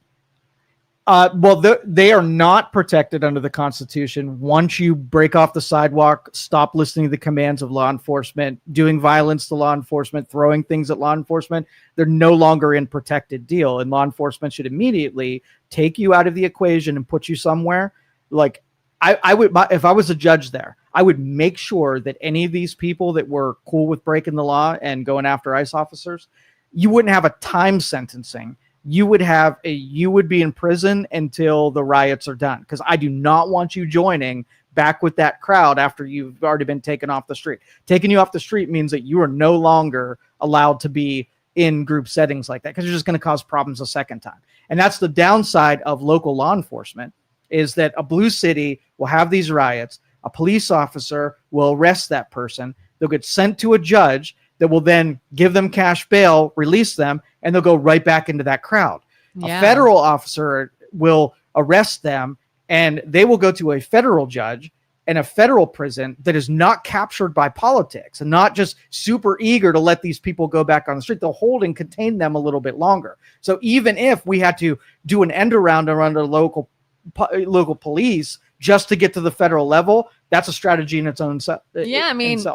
Well, they are not protected under the Constitution. Once you break off the sidewalk, stop listening to the commands of law enforcement, doing violence to law enforcement, throwing things at law enforcement, they're no longer in protected deal. And law enforcement should immediately take you out of the equation and put you somewhere. Like I would, if I was a judge there, I would make sure that any of these people that were cool with breaking the law and going after ICE officers, you wouldn't have a time sentencing. You would be in prison until the riots are done. Because I do not want you joining back with that crowd after you've already been taken off the street. Taking you off the street means that you are no longer allowed to be in group settings like that, because you're just going to cause problems a second time. And that's the downside of local law enforcement, is that a blue city will have these riots. A police officer will arrest that person. They'll get sent to a judge that will then give them cash bail, release them, and they'll go right back into that crowd. Yeah. A federal officer will arrest them, and they will go to a federal judge in a federal prison that is not captured by politics and not just super eager to let these people go back on the street. They'll hold and contain them a little bit longer. So even if we had to do an end around the local police just to get to the federal level, that's a strategy in its own self. Yeah, I mean,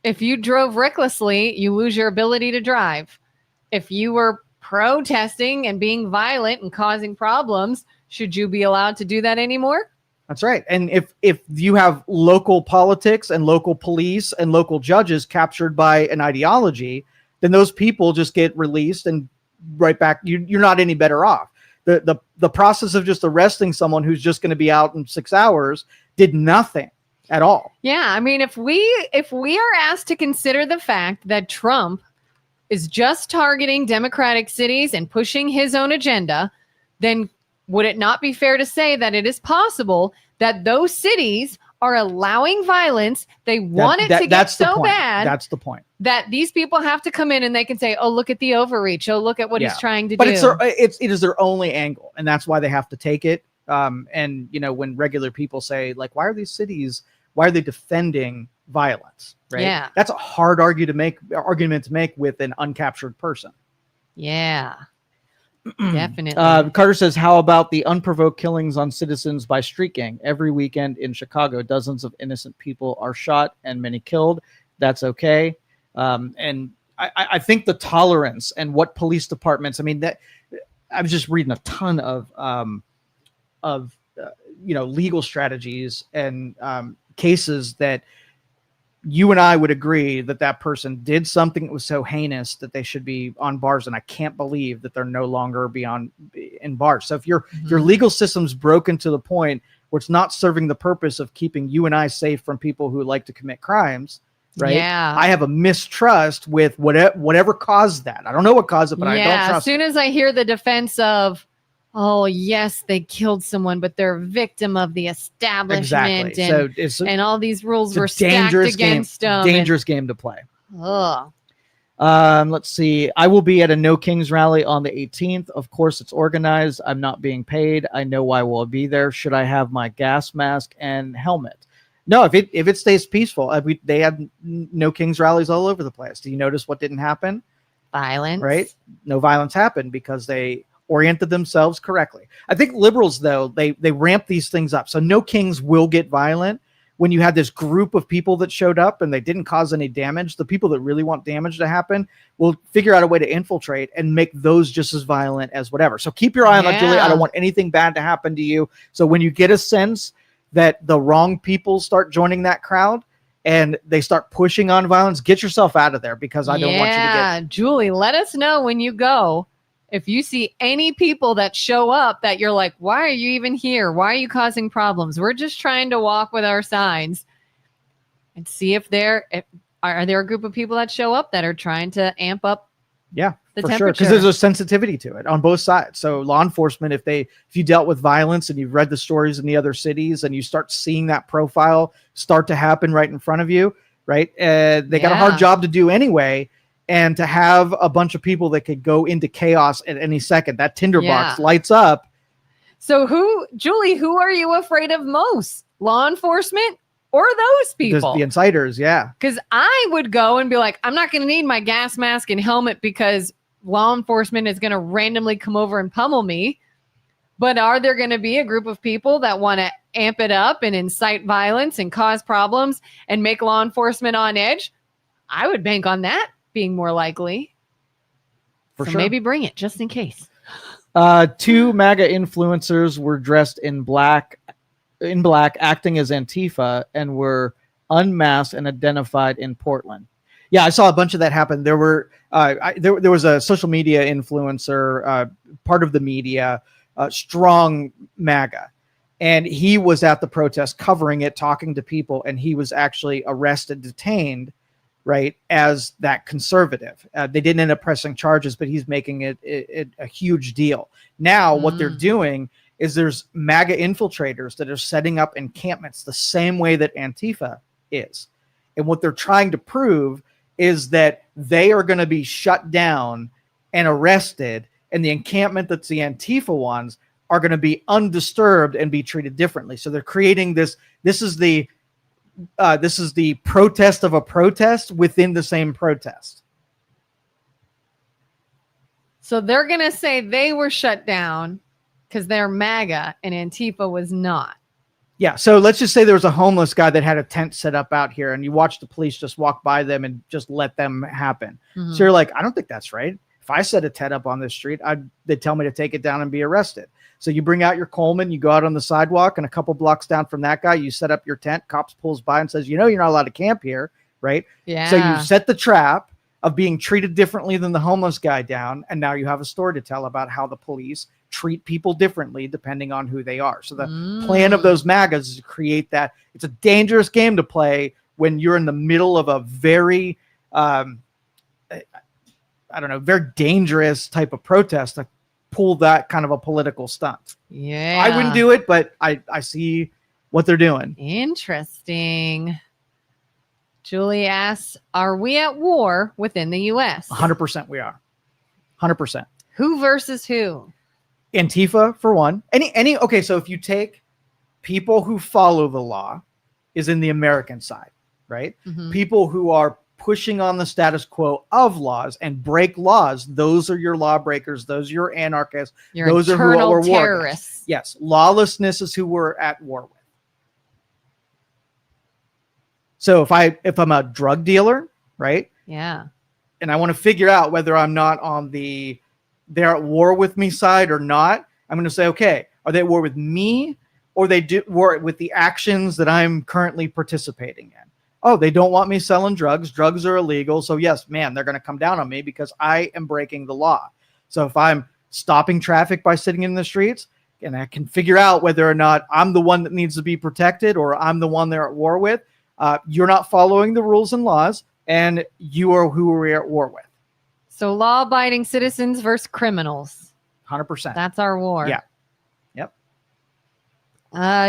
if you drove recklessly, you lose your ability to drive. If you were protesting and being violent and causing problems, should you be allowed to do that anymore? That's right. And if you have local politics and local police and local judges captured by an ideology, then those people just get released and right back. You're not any better off. The process of just arresting someone who's just going to be out in 6 hours did nothing at all. Yeah, I mean, if we are asked to consider the fact that Trump is just targeting Democratic cities and pushing his own agenda, then would it not be fair to say that it is possible that those cities are allowing violence? They want it to get so bad. That's the point. That these people have to come in and they can say, "Oh, look at the overreach. Oh, look at what he's trying to do." But it is their only angle, and that's why they have to take it. And when regular people say, like, why are these cities? Why are they defending violence? Right? Yeah, that's a hard argument to make with an uncaptured person. Yeah, definitely. Carter says, how about the unprovoked killings on citizens by street gang? Every weekend in Chicago, dozens of innocent people are shot and many killed. That's okay. And I think the tolerance and what police departments, I mean, that I was just reading a ton of legal strategies and cases that you and I would agree that person did something that was so heinous that they should be on bars. And I can't believe that they're no longer in bars. So if your legal system's broken to the point where it's not serving the purpose of keeping you and I safe from people who like to commit crimes, right? Yeah. I have a mistrust with whatever caused that. I don't know what caused it, but I don't trust as soon as I hear the defense of, oh, yes, they killed someone, but they're a victim of the establishment. Exactly. And all these rules were stacked against them. Dangerous game to play. Ugh. Let's see. I will be at a No Kings rally on the 18th. Of course, it's organized. I'm not being paid. I know why we'll be there. Should I have my gas mask and helmet? No, if it stays peaceful. They had No Kings rallies all over the place. Do you notice what didn't happen? Violence. Right? No violence happened because they oriented themselves correctly. I think liberals, though, they ramp these things up. So No Kings will get violent. When you had this group of people that showed up and they didn't cause any damage, the people that really want damage to happen will figure out a way to infiltrate and make those just as violent as whatever. So keep your eye on that, Julie. I don't want anything bad to happen to you. So when you get a sense that the wrong people start joining that crowd and they start pushing on violence, get yourself out of there, because I don't want you to get... Julie, let us know when you go. If you see any people that show up that you're like, why are you even here? Why are you causing problems? We're just trying to walk with our signs, and see if are there a group of people that show up that are trying to amp up the the For temperature. sure, because there's a sensitivity to it on both sides. So law enforcement, if you dealt with violence and you've read the stories in the other cities and you start seeing that profile start to happen right in front of you, right? They got a hard job to do anyway. And to have a bunch of people that could go into chaos at any second, that tinderbox lights up. So Julie, who are you afraid of most? Law enforcement or those people? The insiders, yeah. Because I would go and be like, I'm not going to need my gas mask and helmet because law enforcement is going to randomly come over and pummel me. But are there going to be a group of people that want to amp it up and incite violence and cause problems and make law enforcement on edge? I would bank on that being more likely. For so sure. Maybe bring it just in case. 2 MAGA influencers were dressed in black, acting as Antifa, and were unmasked and identified in Portland. Yeah, I saw a bunch of that happen. There were there was a social media influencer, part of the media, strong MAGA, and he was at the protest covering it, talking to people, and he was actually arrested, detained, right, as that conservative. They didn't end up pressing charges, but he's making it a huge deal. Now what they're doing is there's MAGA infiltrators that are setting up encampments the same way that Antifa is. And what they're trying to prove is that they are going to be shut down and arrested, and the encampment that's the Antifa ones are going to be undisturbed and be treated differently. So they're creating this is the protest of a protest within the same protest. So they're going to say they were shut down because they're MAGA and Antifa was not. Yeah. So let's just say there was a homeless guy that had a tent set up out here, and you watch the police just walk by them and just let them happen. Mm-hmm. So you're like, I don't think that's right. If I set a tent up on this street, they'd tell me to take it down and be arrested. So you bring out your Coleman, you go out on the sidewalk, and a couple blocks down from that guy, you set up your tent. Cops pulls by and says, you're not allowed to camp here, right? Yeah. So you set the trap of being treated differently than the homeless guy down, and now you have a story to tell about how the police treat people differently depending on who they are. So the plan of those MAGAs is to create that. It's a dangerous game to play when you're in the middle of a very, very dangerous type of protest to pull that kind of a political stunt. Yeah. I wouldn't do it, but I see what they're doing. Interesting. Julie asks, are we at war within the U.S.? 100% we are. 100%. Who versus who? Antifa, for one. Okay, so if you take people who follow the law is in the American side, right? Mm-hmm. People who are pushing on the status quo of laws and break laws, those are your lawbreakers, those are your anarchists, those are who we're terrorists. Yes, lawlessness is who we're at war with. So if I'm a drug dealer, right? Yeah. And I want to figure out whether I'm not on the they're at war with me side or not, I'm going to say, okay, are they at war with me, or they do war with the actions that I'm currently participating in? Oh, they don't want me selling drugs. Drugs are illegal. So yes, man, they're going to come down on me because I am breaking the law. So if I'm stopping traffic by sitting in the streets, and I can figure out whether or not I'm the one that needs to be protected or I'm the one they're at war with, you're not following the rules and laws, and you are who we're at war with. So law-abiding citizens versus criminals. 100%. That's our war. Yeah. Yep.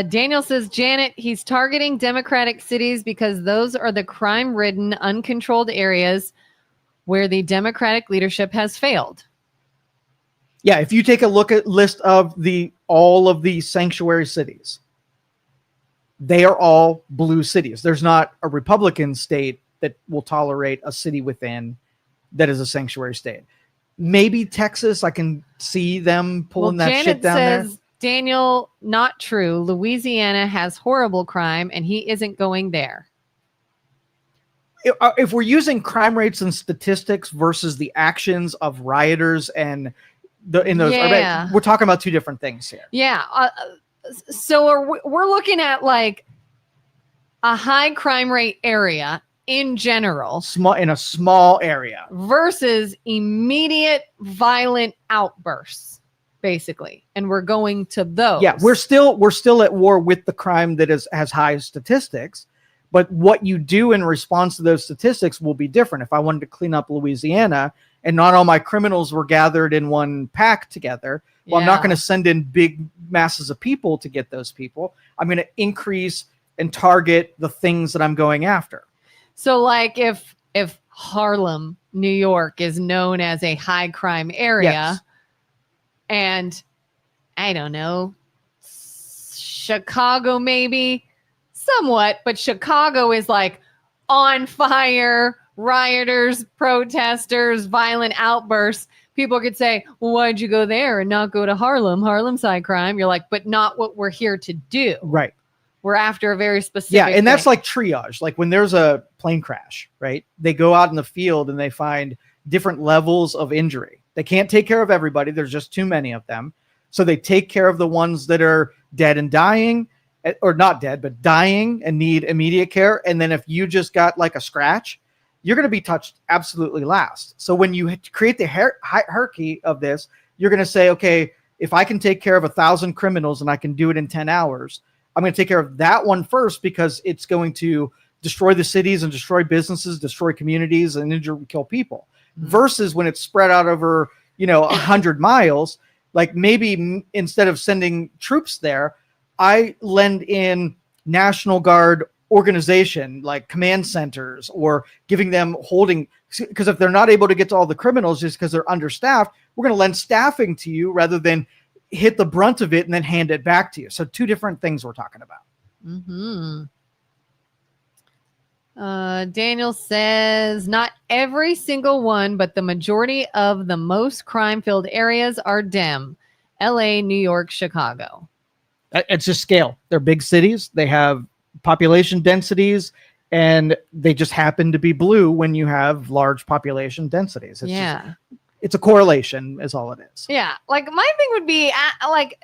Daniel says, Janet, he's targeting Democratic cities because those are the crime-ridden, uncontrolled areas where the Democratic leadership has failed. Yeah, if you take a look at list of all of the sanctuary cities, they are all blue cities. There's not a Republican state that will tolerate a city within that is a sanctuary state. Maybe Texas, I can see them pulling that shit down there. Daniel, not true. Louisiana has horrible crime, and he isn't going there. If we're using crime rates and statistics versus the actions of rioters and we're talking about two different things here. Yeah. So we're looking at like a high crime rate area in general, in a small area, versus immediate violent outbursts, basically, and we're going to those. Yeah, we're still at war with the crime that has high statistics, but what you do in response to those statistics will be different. If I wanted to clean up Louisiana and not all my criminals were gathered in one pack together. Well, I'm not going to send in big masses of people to get those people. I'm going to increase and target the things that I'm going after. So like if Harlem, New York is known as a high crime area, Yes. and I don't know, Chicago maybe somewhat, but Chicago is like on fire, rioters, protesters, violent outbursts. People could say, well, why'd you go there and not go to Harlem? Harlem's high crime. You're like, but not what we're here to do. Right. We're after a very specific Yeah, and that's thing. like triage. Like when there's a plane crash, right? They go out in the field and they find different levels of injury. They can't take care of everybody. There's just too many of them. So they take care of the ones that are dead and dying, or not dead, but dying and need immediate care. And then if you just got like a scratch, you're going to be touched absolutely last. So when you create the hierarchy of this, you're going to say, okay, if I can take care of 1,000 criminals and I can do it in 10 hours, I'm going to take care of that one first because it's going to destroy the cities and destroy businesses, destroy communities, and injure and kill people. Versus when it's spread out over, 100 miles, like maybe instead of sending troops there, I lend in National Guard organization, like command centers, or giving them holding, because if they're not able to get to all the criminals just because they're understaffed, we're going to lend staffing to you rather than hit the brunt of it and then hand it back to you. So two different things we're talking about. Mm-hmm. Daniel says, not every single one, but the majority of the most crime-filled areas are Dem. LA, New York, Chicago. It's just scale. They're big cities. They have population densities, and they just happen to be blue when you have large population densities. It's a correlation is all it is. Yeah. Like my thing would be like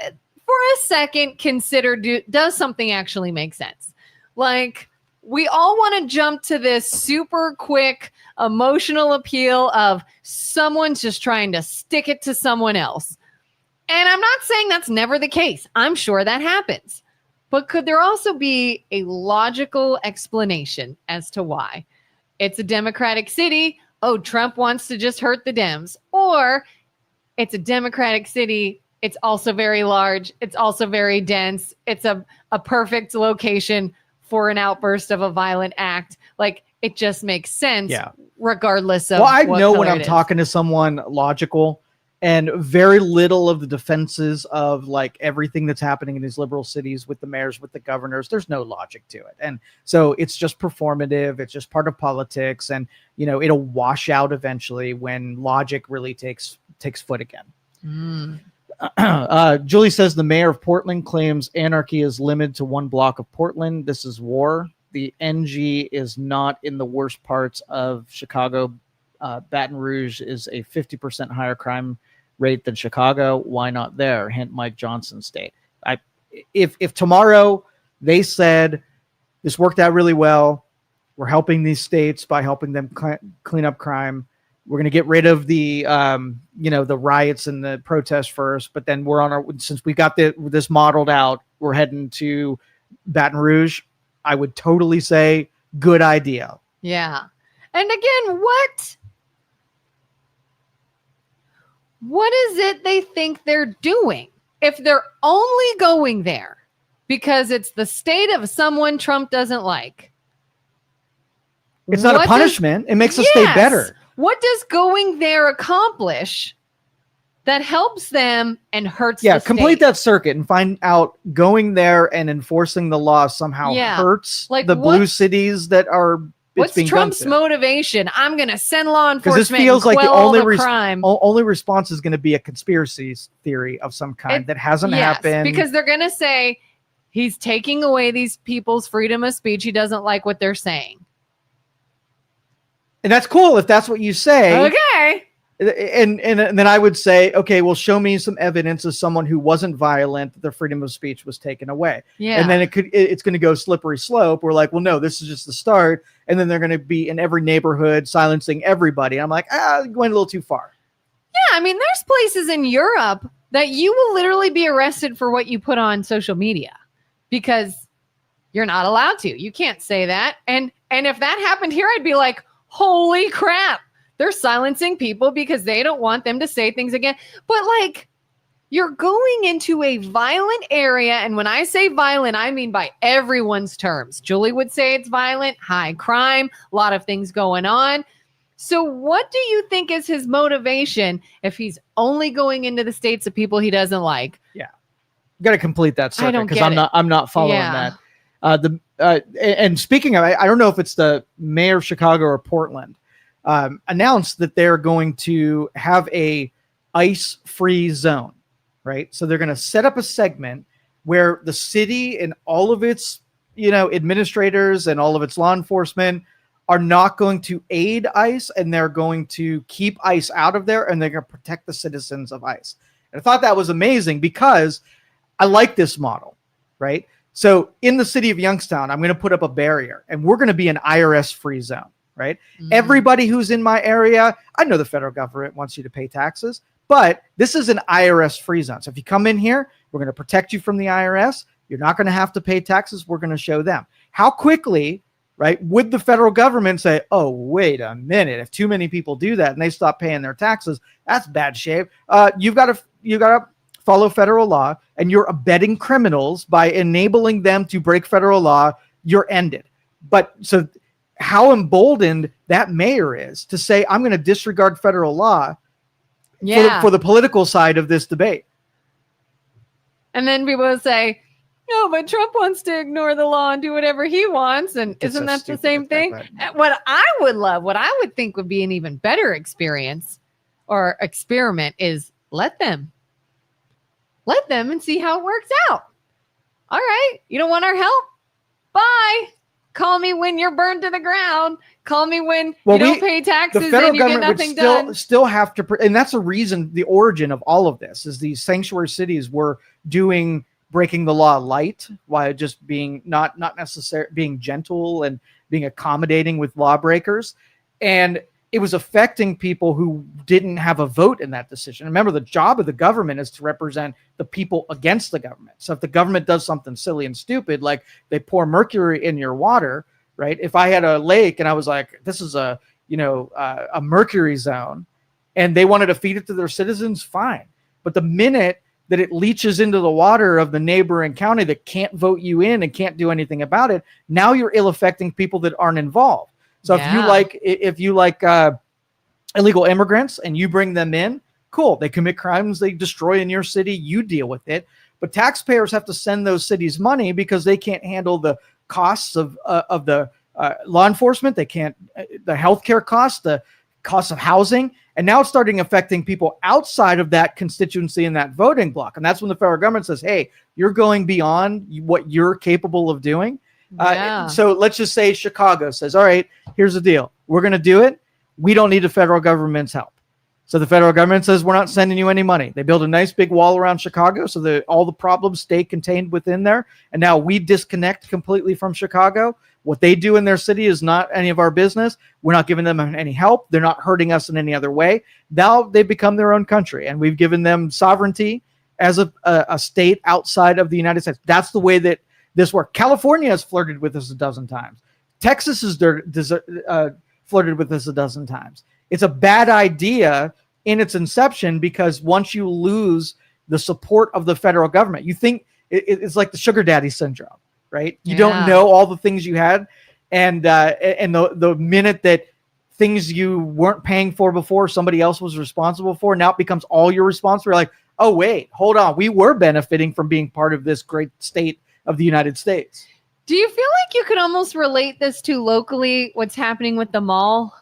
for a second, consider, does something actually make sense? Like we all want to jump to this super quick emotional appeal of someone's just trying to stick it to someone else. And I'm not saying that's never the case. I'm sure that happens. But could there also be a logical explanation as to why? It's a Democratic city. Oh, Trump wants to just hurt the Dems. Or it's a Democratic city. It's also very large. It's also very dense. It's a perfect location for an outburst of a violent act. Like, it just makes sense regardless of I what know color when I'm it is. talking to someone logical, and very little of the defenses of like everything that's happening in these liberal cities with the mayors, with the governors, there's no logic to it. And so it's just performative. It's just part of politics. And, it'll wash out eventually when logic really takes foot again. Julie says the mayor of Portland claims anarchy is limited to one block of Portland. This is war. The NG is not in the worst parts of Chicago. Baton Rouge is a 50% higher crime rate than Chicago. Why not there? Hint Mike Johnson state. If tomorrow they said this worked out really well, we're helping these states by helping them clean up crime. We're going to get rid of the the riots and the protests first, but then since we got this modeled out, we're heading to Baton Rouge. I would totally say good idea. Yeah. And again, what is it they think they're doing? If they're only going there because it's the state of someone Trump doesn't like. It's not a punishment. It makes the state better. What does going there accomplish that helps them and hurts the state? Complete that circuit and find out going there and enforcing the law somehow hurts the blue cities that are. What's Trump's motivation? I'm going to send law enforcement. Because this feels like the crime. only response is going to be a conspiracy theory of some kind that hasn't happened. Because they're going to say he's taking away these people's freedom of speech. He doesn't like what they're saying. And that's cool if that's what you say. Okay. And then I would say, okay, well, show me some evidence of someone who wasn't violent, that their freedom of speech was taken away. Yeah. And then it's going to go slippery slope. We're like, well, no, this is just the start. And then they're going to be in every neighborhood silencing everybody. I'm like, going a little too far. Yeah. I mean, there's places in Europe that you will literally be arrested for what you put on social media because you're not allowed to. You can't say that. And if that happened here, I'd be like, holy crap. They're silencing people because they don't want them to say things again. But like, you're going into a violent area. And when I say violent, I mean by everyone's terms. Julie would say it's violent, high crime, a lot of things going on. So what do you think is his motivation if he's only going into the states of people he doesn't like? Yeah. Got to complete that circuit because I'm not following that. And speaking of, I don't know if it's the mayor of Chicago or Portland, announced that they're going to have a ice-free zone, right? So they're going to set up a segment where the city and all of its, administrators and all of its law enforcement are not going to aid ICE, and they're going to keep ICE out of there, and they're going to protect the citizens of ICE. And I thought that was amazing because I like this model, right? So in the city of Youngstown, I'm going to put up a barrier, and we're going to be an IRS-free zone, right? Mm-hmm. Everybody who's in my area, I know the federal government wants you to pay taxes, but this is an IRS-free zone. So if you come in here, we're going to protect you from the IRS. You're not going to have to pay taxes. We're going to show them. How quickly, right, would the federal government say, oh, wait a minute, if too many people do that and they stop paying their taxes, that's bad shape. You've got to follow federal law, and you're abetting criminals by enabling them to break federal law. You're ended. But so how emboldened that mayor is to say, I'm going to disregard federal law for the political side of this debate. And then people will say, no, but Trump wants to ignore the law and do whatever he wants. And isn't that the same thing? What I would think would be an even better experience or experiment is let them and see how it works out. All right. You don't want our help? Bye. Call me when you're burned to the ground. Call me when you don't pay taxes and you get nothing done. Still have to, and that's the reason, the origin of all of this is these sanctuary cities were breaking the law light while just being not necessarily being gentle and being accommodating with lawbreakers. And it was affecting people who didn't have a vote in that decision. Remember, the job of the government is to represent the people against the government. So if the government does something silly and stupid, like they pour mercury in your water, right? If I had a lake and I was like, this is a mercury zone, and they wanted to feed it to their citizens, fine. But the minute that it leaches into the water of the neighboring county that can't vote you in and can't do anything about it, now you're ill-affecting people that aren't involved. So if you like illegal immigrants and you bring them in, cool. They commit crimes, they destroy in your city, you deal with it. But taxpayers have to send those cities money because they can't handle the costs of the law enforcement. They can't, the healthcare costs, the cost of housing. And now it's starting affecting people outside of that constituency and that voting block. And that's when the federal government says, hey, you're going beyond what you're capable of doing. So let's just say Chicago says, all right, here's the deal. We're going to do it. We don't need the federal government's help. So the federal government says, we're not sending you any money. They build a nice big wall around Chicago so that all the problems stay contained within there. And now we disconnect completely from Chicago. What they do in their city is not any of our business. We're not giving them any help. They're not hurting us in any other way. Now they become their own country, and we've given them sovereignty as a state outside of the United States. That's the way that this works. California has flirted with this a dozen times. Texas has flirted with this a dozen times. It's a bad idea in its inception because once you lose the support of the federal government, you think it's like the sugar daddy syndrome, right? You don't know all the things you had. And the minute that things you weren't paying for before, somebody else was responsible for, now it becomes all your responsibility. You're like, oh, wait, hold on. We were benefiting from being part of this great state of the United States. Do you feel like you could almost relate this to locally what's happening with the mall?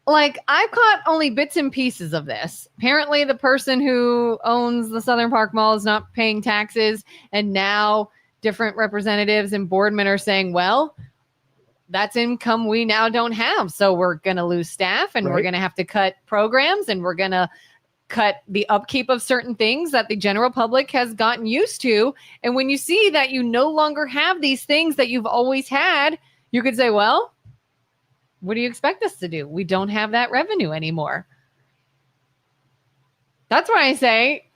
Like, I've caught only bits and pieces of this. Apparently, the person who owns the Southern Park Mall is not paying taxes. And now different representatives and boardmen are saying, well, that's income we now don't have. So we're going to lose staff and we're going to have to cut programs and we're going to cut the upkeep of certain things that the general public has gotten used to. And when you see that you no longer have these things that you've always had, you could say, well, what do you expect us to do? We don't have that revenue anymore. That's why I say,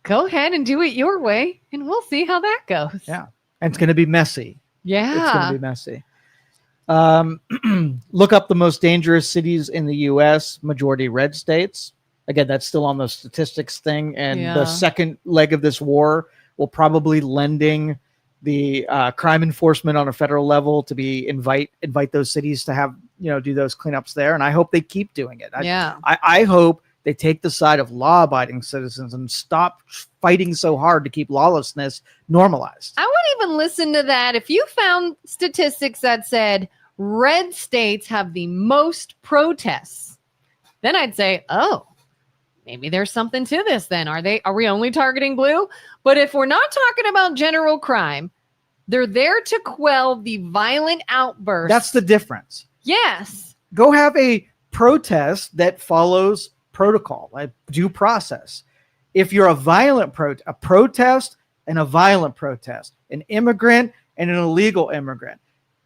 go ahead and do it your way, and we'll see how that goes. Yeah. And it's going to be messy. Yeah. It's going to be messy. Look up the most dangerous cities in the U.S., majority red states. Again, that's still on the statistics thing. And the second leg of this war will probably lending the crime enforcement on a federal level to be invite those cities to have, do those cleanups there. And I hope they keep doing it. I hope they take the side of law-abiding citizens and stop fighting so hard to keep lawlessness normalized. I would even listen to that if you found statistics that said red states have the most protests. Then I'd say, oh, maybe there's something to this then. Are we only targeting blue? But if we're not talking about general crime, they're there to quell the violent outbursts. That's the difference. Yes. Go have a protest that follows protocol, like due process. If you're a protest and a violent protest, an immigrant and an illegal immigrant,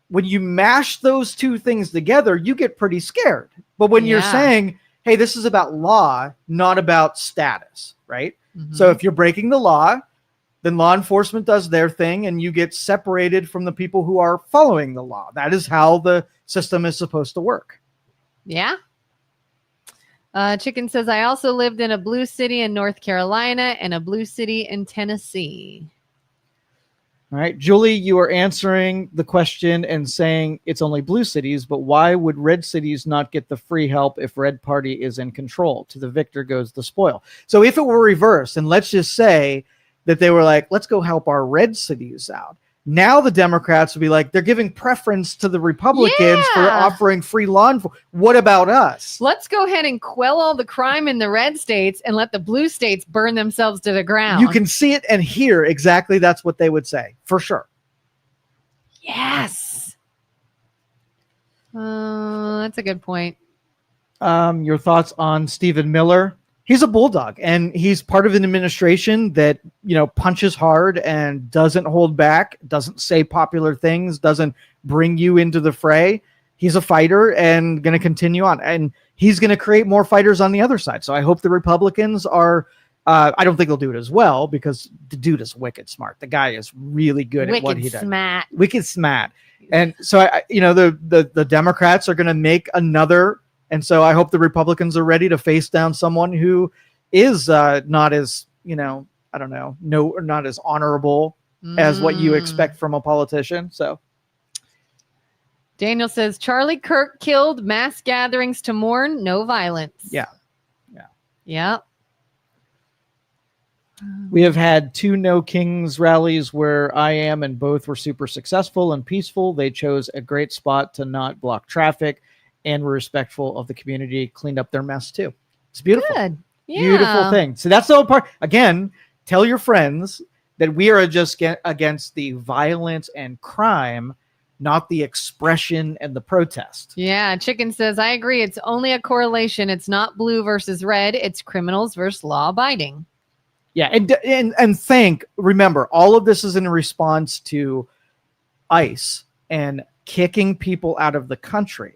when you mash those two things together, you get pretty scared. But when you're saying, hey, this is about law, not about status, right? Mm-hmm. So if you're breaking the law, then law enforcement does their thing and you get separated from the people who are following the law. That is how the system is supposed to work. Yeah. Chicken says, I also lived in a blue city in North Carolina and a blue city in Tennessee. All right, Julie, you are answering the question and saying it's only blue cities, but why would red cities not get the free help if red party is in control? To the victor goes the spoil. So if it were reversed, and let's just say that they were like, let's go help our red cities out. Now the Democrats would be like, they're giving preference to the Republicans for offering free law enforcement. What about us? Let's go ahead and quell all the crime in the red states and let the blue states burn themselves to the ground. You can see it and hear exactly that's what they would say, for sure. Yes. That's a good point. Your thoughts on Stephen Miller? He's a bulldog, and he's part of an administration that, punches hard and doesn't hold back, doesn't say popular things, doesn't bring you into the fray. He's a fighter and going to continue on, and he's going to create more fighters on the other side. So I hope the Republicans are, I don't think they'll do it as well because the dude is wicked smart. The guy is really good at what he does. Wicked smart. And so, the Democrats are going to make another. And so I hope the Republicans are ready to face down someone who is not as, not as honorable as what you expect from a politician. So Daniel says, Charlie Kirk killed, mass gatherings to mourn, no violence. Yeah. We have had 2 No Kings rallies where I am, and both were super successful and peaceful. They chose a great spot to not block traffic and were respectful of the community, cleaned up their mess too. It's beautiful. Good. Yeah. Beautiful thing. So that's the whole part. Again, tell your friends that we are just against the violence and crime, not the expression and the protest. Yeah. Chicken says, I agree. It's only a correlation. It's not blue versus red. It's criminals versus law abiding. Yeah. And remember, all of this is in response to ICE and kicking people out of the country.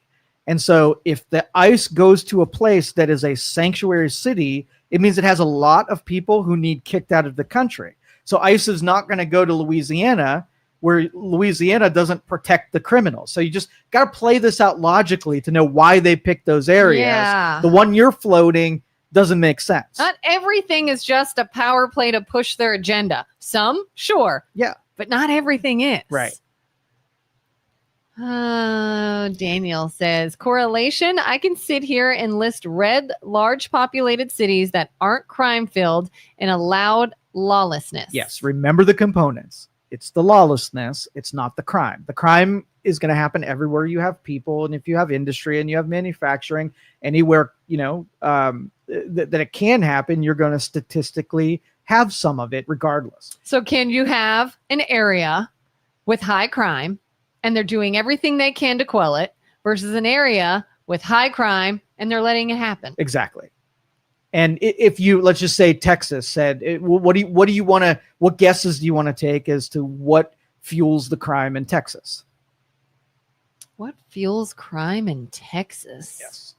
And so if the ICE goes to a place that is a sanctuary city, it means it has a lot of people who need kicked out of the country. So ICE is not going to go to Louisiana, where Louisiana doesn't protect the criminals. So you just got to play this out logically to know why they picked those areas. Yeah. The one you're floating doesn't make sense. Not everything is just a power play to push their agenda. Some, sure. Yeah. But not everything is. Right. Daniel says, correlation. I can sit here and list red, large populated cities that aren't crime filled and allowed lawlessness. Yes. Remember the components. It's the lawlessness. It's not the crime. The crime is going to happen everywhere you have people. And if you have industry and you have manufacturing, anywhere, that it can happen, you're going to statistically have some of it regardless. So can you have an area with high crime and they're doing everything they can to quell it versus an area with high crime and they're letting it happen? Exactly. And if you, let's just say Texas said, what guesses do you want to take as to what fuels the crime in Texas? What fuels crime in Texas? Yes.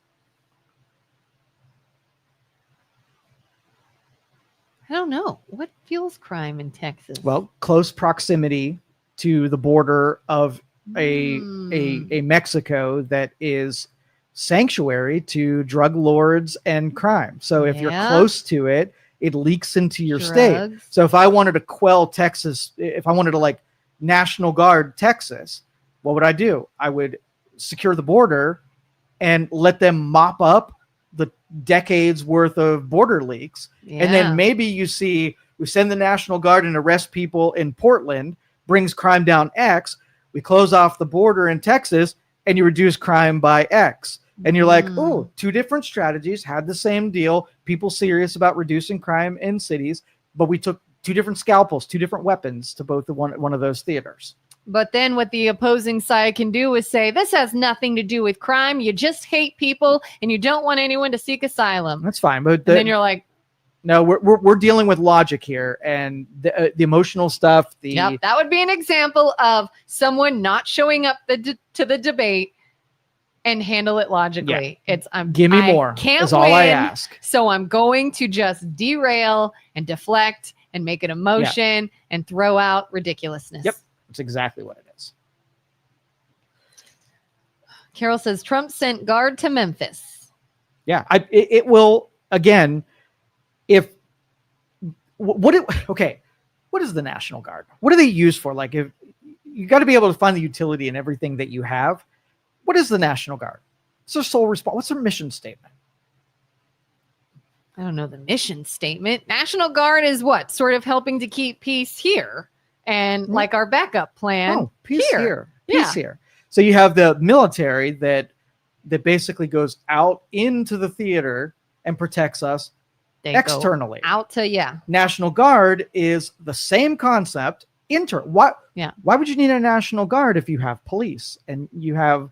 I don't know. What fuels crime in Texas? Well, close proximity to the border of a Mexico that is sanctuary to drug lords and crime. So if you're close to it, it leaks into your state. So if I wanted to quell Texas, if I wanted to like National Guard Texas, what would I do? I would secure the border and let them mop up the decades worth of border leaks. And then maybe you see, we send the National Guard and arrest people in Portland, brings crime down X. We close off the border in Texas and you reduce crime by X. And you're like, oh, two different strategies, had the same deal. People serious about reducing crime in cities, but we took two different scalpels, two different weapons to both one of those theaters. But then what the opposing side can do is say, this has nothing to do with crime. You just hate people and you don't want anyone to seek asylum. That's fine. But then you're like, no, we're dealing with logic here and the emotional stuff. Yep, that would be an example of someone not showing up to the debate and handle it logically. Yeah. Give me more. Can't is all win, I ask. So I'm going to just derail and deflect and make it emotion and throw out ridiculousness. Yep, that's exactly what it is. Carol says Trump sent guard to Memphis. Yeah, it will again. What is the National Guard? What do they use for? Like, if you got to be able to find the utility in everything that you have. What is the National Guard? What's their sole response? What's their mission statement? I don't know the mission statement. National Guard is what? Sort of helping to keep peace here and like our backup plan. Oh, peace here. Peace here. So you have the military that basically goes out into the theater and protects us externally. Out to, National Guard is the same concept. Why would you need a National Guard if you have police and you have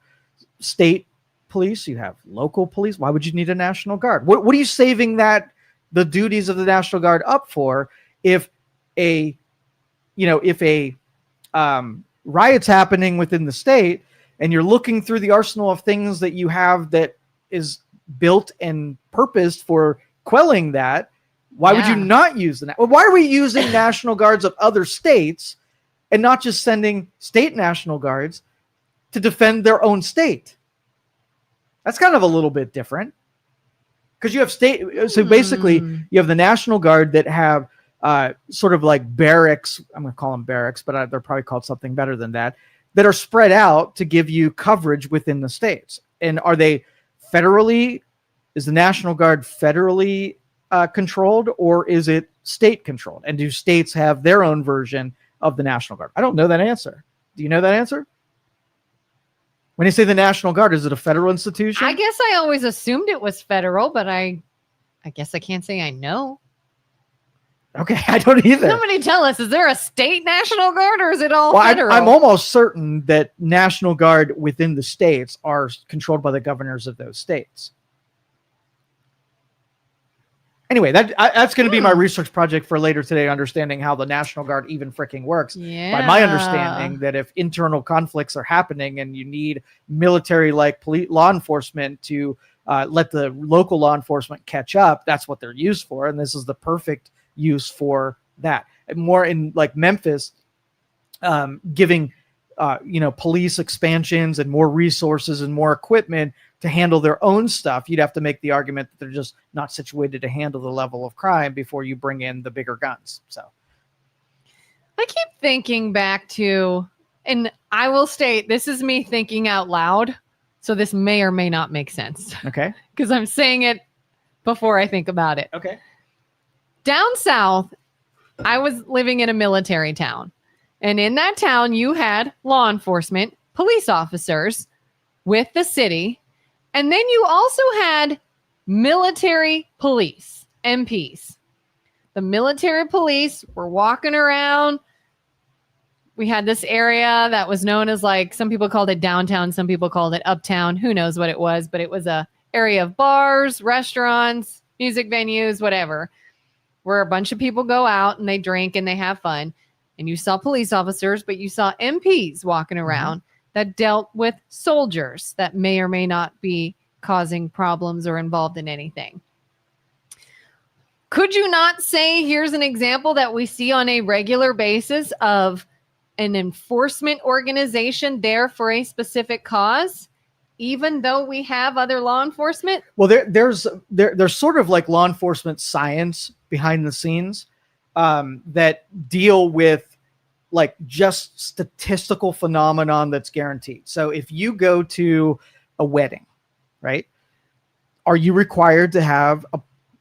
state police, you have local police? Why would you need a National Guard? What are you saving the duties of the National Guard up for if a riot's happening within the state and you're looking through the arsenal of things that you have that is built and purposed for quelling that? Why would you not use that? Why are we using National Guards of other states and not just sending state National Guards to defend their own state? That's kind of a little bit different because you have state. So basically you have the National Guard that have sort of like barracks. I'm going to call them barracks, but they're probably called something better than that are spread out to give you coverage within the states. And are they federally? Is the National Guard federally controlled or is it state controlled? And do states have their own version of the National Guard? I don't know that answer. Do you know that answer? When you say the National Guard, is it a federal institution? I guess I always assumed it was federal, but I guess I can't say I know. Okay, I don't either. Somebody tell us, is there a state National Guard or is it all federal? I'm almost certain that National Guard within the states are controlled by the governors of those states. Anyway, that's going to be my research project for later today, understanding how the National Guard even freaking works. Yeah. By my understanding that if internal conflicts are happening and you need military-like law enforcement to let the local law enforcement catch up, that's what they're used for. And this is the perfect use for that. And more in like Memphis, giving police expansions and more resources and more equipment to handle their own stuff. You'd have to make the argument that they're just not situated to handle the level of crime before you bring in the bigger guns. So I keep thinking back to, and I will state, this is me thinking out loud. So this may or may not make sense. Okay. Because I'm saying it before I think about it. Okay. Down south, I was living in a military town. And in that town, you had law enforcement, police officers with the city. And then you also had military police, MPs. The military police were walking around. We had this area that was known as, like, some people called it downtown, some people called it uptown. Who knows what it was, but it was a area of bars, restaurants, music venues, whatever, where a bunch of people go out and they drink and they have fun. And you saw police officers, but you saw MPs walking around that dealt with soldiers that may or may not be causing problems or involved in anything. Could you not say, here's an example that we see on a regular basis of an enforcement organization there for a specific cause, even though we have other law enforcement? Well, there's sort of like law enforcement science behind the scenes that deal with like just statistical phenomenon that's guaranteed. So if you go to a wedding, right, are you required to have a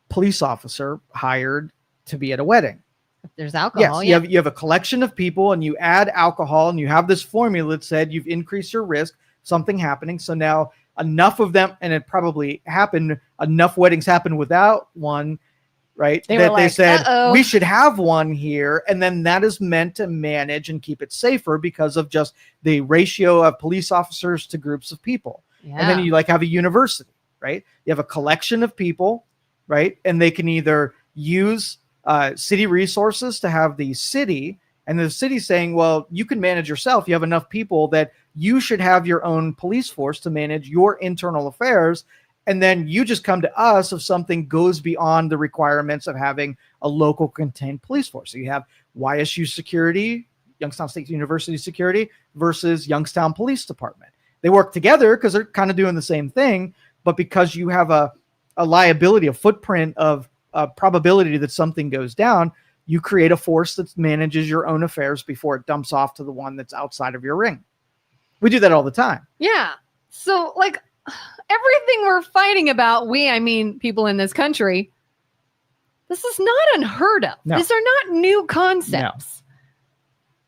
police officer hired to be at a wedding? If there's alcohol, yes, you have a collection of people and you add alcohol and you have this formula that said you've increased your risk, something happening. So now enough of them, and it probably happened, enough weddings happened without one, right? They said, we should have one here. And then that is meant to manage and keep it safer because of just the ratio of police officers to groups of people. Yeah. And then you like have a university, right? You have a collection of people, right? And they can either use city resources to have the city, and the city saying, well, you can manage yourself. You have enough people that you should have your own police force to manage your internal affairs. And then you just come to us if something goes beyond the requirements of having a local contained police force. So you have YSU security, Youngstown State University security versus Youngstown Police Department. They work together because they're kind of doing the same thing, but because you have a liability, a footprint of probability that something goes down, you create a force that manages your own affairs before it dumps off to the one that's outside of your ring. We do that all the time. Yeah. So like everything we're fighting about, I mean people in this country, this is not unheard of. No. These are not new concepts.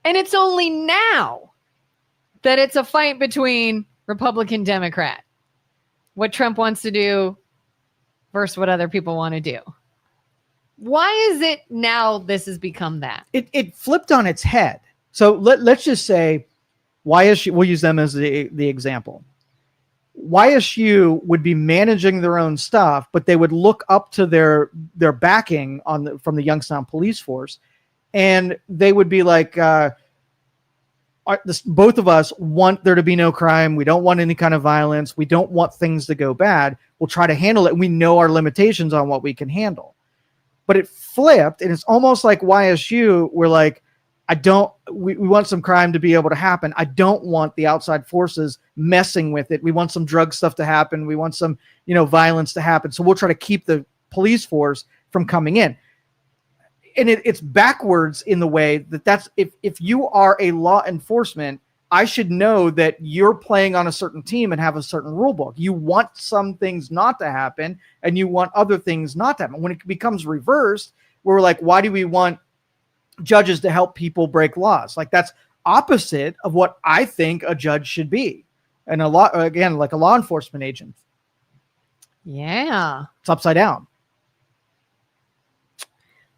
No. And it's only now that it's a fight between Republican, Democrat. What Trump wants to do versus what other people want to do. Why is it now this has become that? It flipped on its head. So let's just say YSU, we'll use them as the example. YSU would be managing their own stuff, but they would look up to their backing from the Youngstown police force, and they would be like, both of us want there to be no crime. We don't want any kind of violence. We don't want things to go bad. We'll try to handle it. We know our limitations on what we can handle. But it flipped, and it's almost like YSU, we're like, we want some crime to be able to happen. I don't want the outside forces messing with it. We want some drug stuff to happen. We want some, violence to happen. So we'll try to keep the police force from coming in. And it's backwards in the way that's if you are a law enforcement, I should know that you're playing on a certain team and have a certain rule book. You want some things not to happen and you want other things not to happen. When it becomes reversed, we're like, why do we want judges to help people break laws? Like that's opposite of what I think a judge should be. And like a law enforcement agent. Yeah. It's upside down.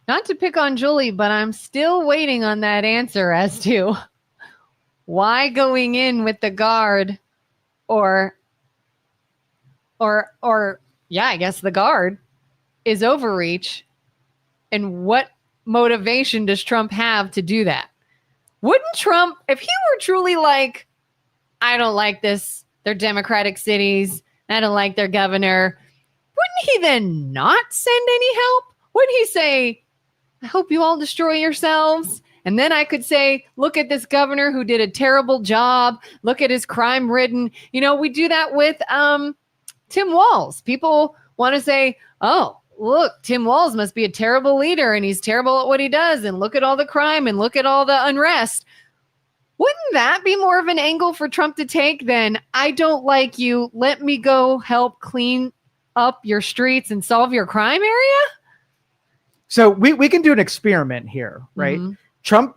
Not to pick on Julie, but I'm still waiting on that answer as to why going in with the guard or I guess the guard is overreach, and what motivation does Trump have to do that? Wouldn't Trump, if he were truly like, I don't like this, they're Democratic cities, I don't like their governor, wouldn't he then not send any help? Wouldn't he say, I hope you all destroy yourselves? And then I could say, look at this governor who did a terrible job. Look at his crime-ridden. We do that with Tim Walz. People want to say, oh, look, Tim Walz must be a terrible leader and he's terrible at what he does. And look at all the crime and look at all the unrest. Wouldn't that be more of an angle for Trump to take than, I don't like you, let me go help clean up your streets and solve your crime area? So we can do an experiment here, right? Mm-hmm.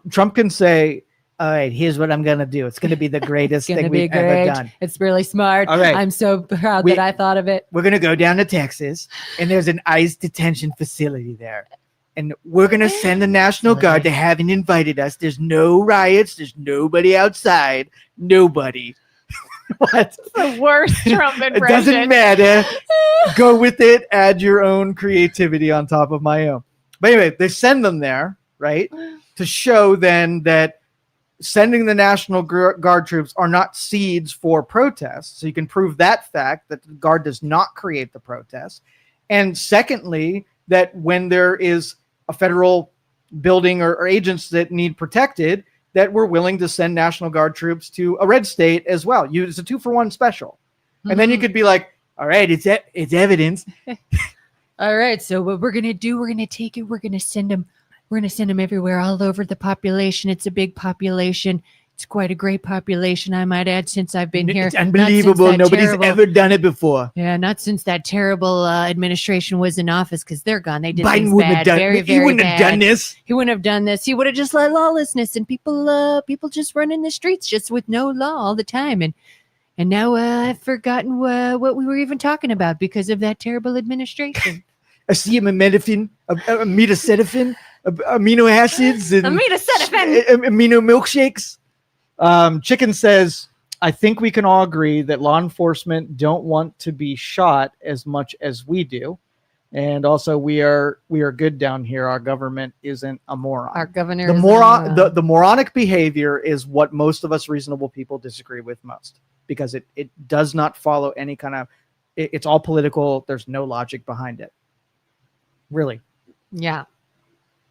Trump can say, all right, here's what I'm going to do. It's going to be the greatest thing we've ever done. It's really smart. All right. I'm so proud that I thought of it. We're going to go down to Texas, and there's an ICE detention facility there. And we're going to send the National Guard. They haven't invited us. There's no riots. There's nobody outside. Nobody. What? It's the worst Trump impression. It doesn't matter. Go with it. Add your own creativity on top of my own. But anyway, they send them there, right? To show then that sending the National Guard troops are not seeds for protests. So you can prove that fact, that the Guard does not create the protests. And secondly, that when there is a federal building or agents that need protected, that we're willing to send National Guard troops to a red state as well. It's a 2-for-1 special. And then you could be like, all right, it's evidence. All right, so what we're gonna do, we're gonna take it, we're gonna send them everywhere, all over the population. It's a big population. It's quite a great population, I might add, since I've been here. It's unbelievable. Nobody's ever done it before. Yeah, not since that terrible administration was in office, because they're gone. They did Biden things wouldn't bad, have done very, it. very He wouldn't bad. have done this. He wouldn't have done this. He would have just let lawlessness and people just running the streets just with no law all the time. And now I've forgotten what we were even talking about because of that terrible administration. Acetaminophen, amino acids, and amino milkshakes. Chicken says, I think we can all agree that law enforcement don't want to be shot as much as we do. And also we are good down here. Our government isn't a moron. Our governor the moronic behavior is what most of us reasonable people disagree with most, because it does not follow any kind of, it's all political. There's no logic behind it. Really. Yeah.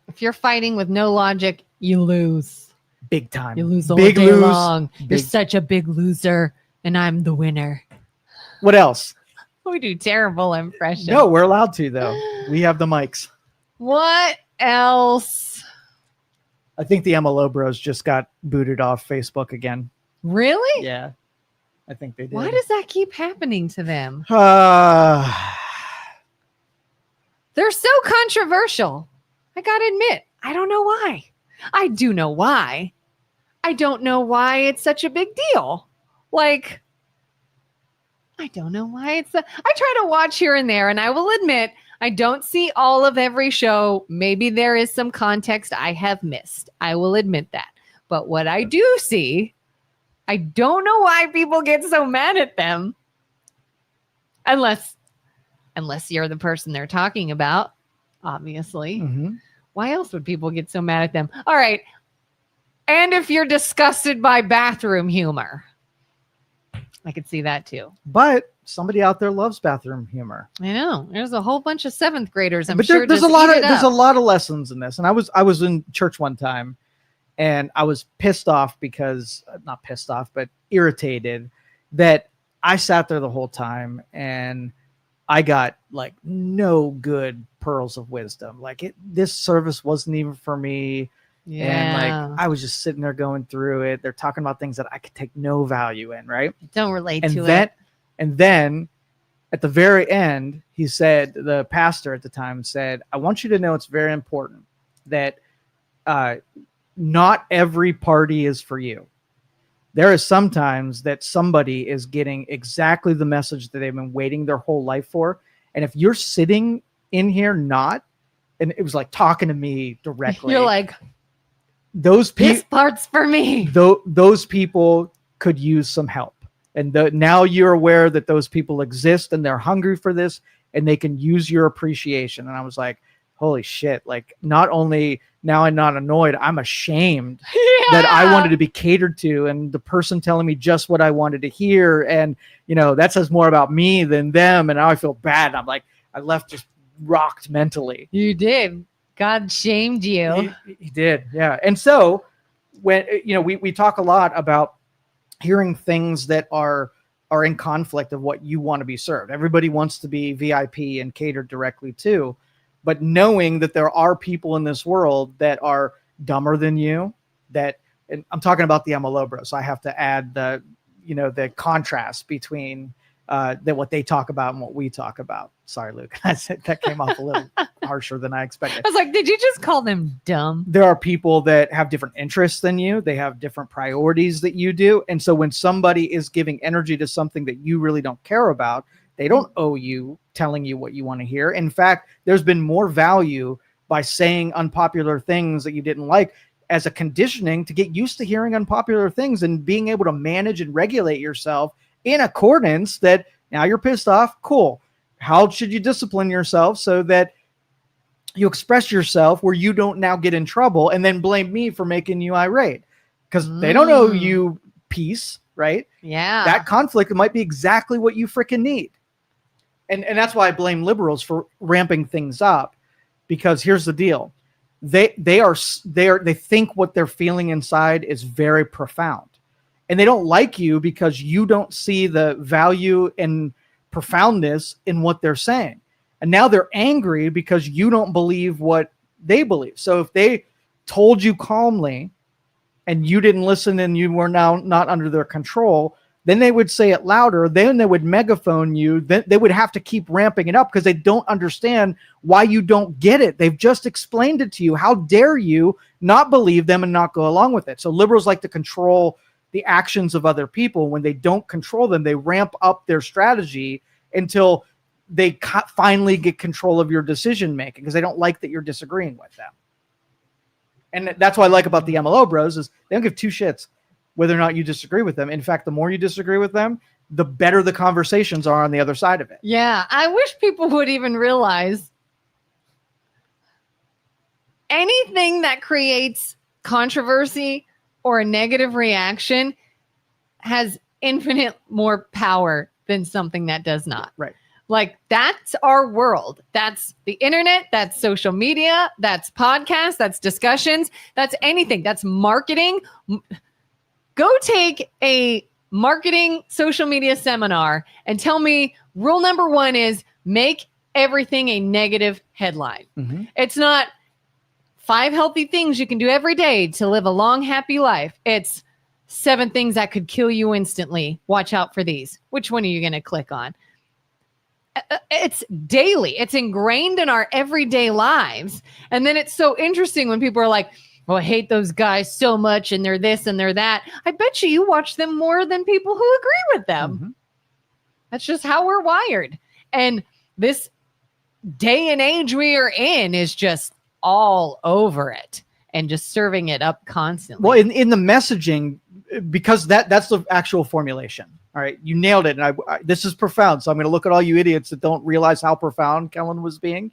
If you're fighting with no logic, you lose. Big time. You lose all day long. You're such a big loser, and I'm the winner. What else? We do terrible impressions. No, we're allowed to, though. We have the mics. What else? I think the MLO Bros just got booted off Facebook again. Really? Yeah. I think they did. Why does that keep happening to them? They're so controversial. I gotta admit, I don't know why. I do know why. I don't know why it's such a big deal. Like, I don't know why I try to watch here and there, and I will admit, I don't see all of every show. Maybe there is some context I have missed. I will admit that. But what I do see, I don't know why people get so mad at them. Unless you're the person they're talking about, obviously. Mm-hmm. Why else would people get so mad at them? All right. And if you're disgusted by bathroom humor, I could see that too. But somebody out there loves bathroom humor. I know. There's a whole bunch of 7th graders. But there's a lot of lessons in this. And I was in church one time, and I was pissed off because, not pissed off, but irritated that I sat there the whole time and I got like no good pearls of wisdom. Like this service wasn't even for me. Yeah. And like I was just sitting there going through it. They're talking about things that I could take no value in, right? Don't relate to it. And then at the very end, he said, the pastor at the time said, I want you to know it's very important that not every party is for you. There is sometimes that somebody is getting exactly the message that they've been waiting their whole life for. And if you're sitting in here and it was like talking to me directly. You're like, this part's for me. Those people could use some help. And now you're aware that those people exist and they're hungry for this and they can use your appreciation. And I was like, holy shit. Like, not only now I'm not annoyed, I'm ashamed that I wanted to be catered to, and the person telling me just what I wanted to hear. And, that says more about me than them. And now I feel bad. I'm like, I left just rocked mentally. You did. God shamed you. He did. Yeah. And so when, we talk a lot about hearing things that are in conflict of what you want to be served. Everybody wants to be VIP and catered directly to, but knowing that there are people in this world that are dumber than you, and I'm talking about the MLO Bros. So I have to add the contrast between what they talk about and what we talk about. Sorry, Luke. That came off a little harsher than I expected. I was like, did you just call them dumb? There are people that have different interests than you. They have different priorities that you do. And so when somebody is giving energy to something that you really don't care about, they don't owe you telling you what you want to hear. In fact, there's been more value by saying unpopular things that you didn't like as a conditioning to get used to hearing unpopular things and being able to manage and regulate yourself in accordance that now you're pissed off. Cool. How should you discipline yourself so that you express yourself where you don't now get in trouble and then blame me for making you irate? Because they don't owe you peace, right? Yeah. That conflict might be exactly what you freaking need. And that's why I blame liberals for ramping things up, because here's the deal. they think what they're feeling inside is very profound, and they don't like you because you don't see the value and profoundness in what they're saying. And now they're angry because you don't believe what they believe. So if they told you calmly and you didn't listen and you were now not under their control, then they would say it louder. Then they would megaphone you. Then they would have to keep ramping it up because they don't understand why you don't get it. They've just explained it to you. How dare you not believe them and not go along with it? So liberals like to control the actions of other people. When they don't control them, they ramp up their strategy until they finally get control of your decision making because they don't like that you're disagreeing with them. And that's what I like about the MLO bros is they don't give two shits whether or not you disagree with them. In fact, the more you disagree with them, the better the conversations are on the other side of it. Yeah, I wish people would even realize anything that creates controversy or a negative reaction has infinite more power than something that does not. Right. Like, that's our world. That's the internet. That's social media. That's podcasts. That's discussions. That's anything. That's marketing. Go take a marketing social media seminar and tell me rule number one is make everything a negative headline. Mm-hmm. It's not 5 healthy things you can do every day to live a long, happy life. It's 7 things that could kill you instantly. Watch out for these. Which one are you going to click on? It's daily. It's ingrained in our everyday lives. And then it's so interesting when people are like, oh, I hate those guys so much and they're this and they're that. I bet you watch them more than people who agree with them. Mm-hmm. That's just how we're wired. And this day and age we are in is just all over it and just serving it up constantly. Well, in the messaging, because that's the actual formulation. All right, you nailed it. And this is profound. So I'm going to look at all you idiots that don't realize how profound Kellen was being.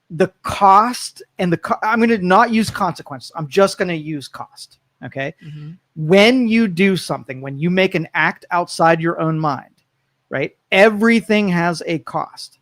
The cost and I'm going to not use consequence. I'm just going to use cost. Okay. Mm-hmm. When you do something, when you make an act outside your own mind, right? Everything has a cost.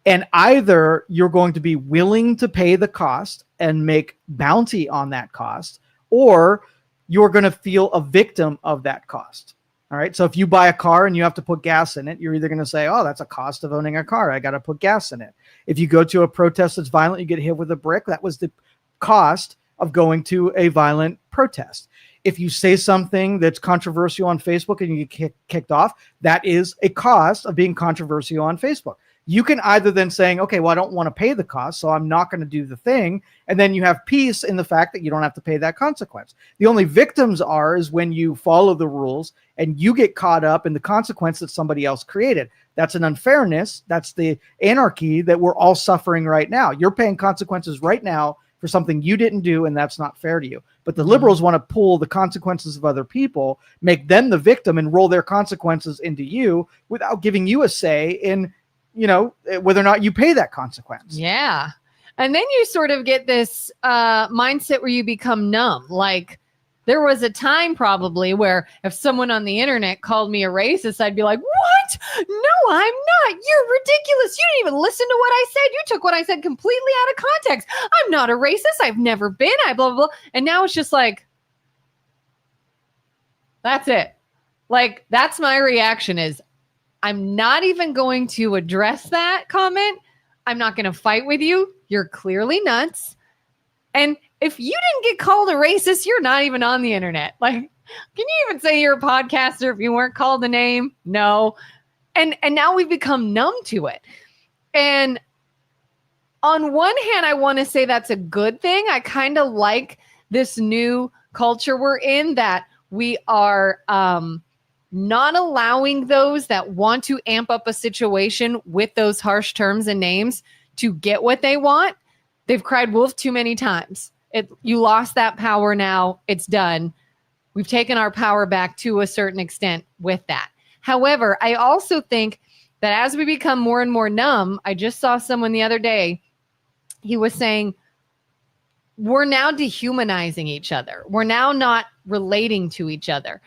And either you're going to be willing to pay the cost and make bounty on that cost, or you're going to feel a victim of that cost. All right. So if you buy a car and you have to put gas in it, you're either going to say, oh, that's a cost of owning a car. I got to put gas in it. If you go to a protest that's violent, you get hit with a brick. That was the cost of going to a violent protest. If you say something that's controversial on Facebook and you get kicked off, that is a cost of being controversial on Facebook. You can either then saying, okay, well, I don't want to pay the cost, so I'm not going to do the thing. And then you have peace in the fact that you don't have to pay that consequence. The only victims is when you follow the rules and you get caught up in the consequence that somebody else created. That's an unfairness. That's the anarchy that we're all suffering right now. You're paying consequences right now for something you didn't do, and that's not fair to you. But the liberals want to pull the consequences of other people, make them the victim, and roll their consequences into you without giving you a say in whether or not you pay that consequence. Yeah. And then you sort of get this mindset where you become numb. Like, there was a time probably where if someone on the internet called me a racist, I'd be like, what? No, I'm not. You're ridiculous. You didn't even listen to what I said. You took what I said completely out of context. I'm not a racist. I've never been. I blah, blah, blah. And now it's just like, that's it. Like, that's my reaction is, I'm not even going to address that comment. I'm not going to fight with you. You're clearly nuts. And if you didn't get called a racist, you're not even on the internet. Like, can you even say you're a podcaster if you weren't called a name? No. And now we've become numb to it. And on one hand, I want to say that's a good thing. I kind of like this new culture we're in, that we are not allowing those that want to amp up a situation with those harsh terms and names to get what they want. They've cried wolf too many times. You lost that power now. It's done. We've taken our power back to a certain extent with that. However, I also think that as we become more and more numb, I just saw someone the other day, he was saying, we're now dehumanizing each other. We're now not relating to each other.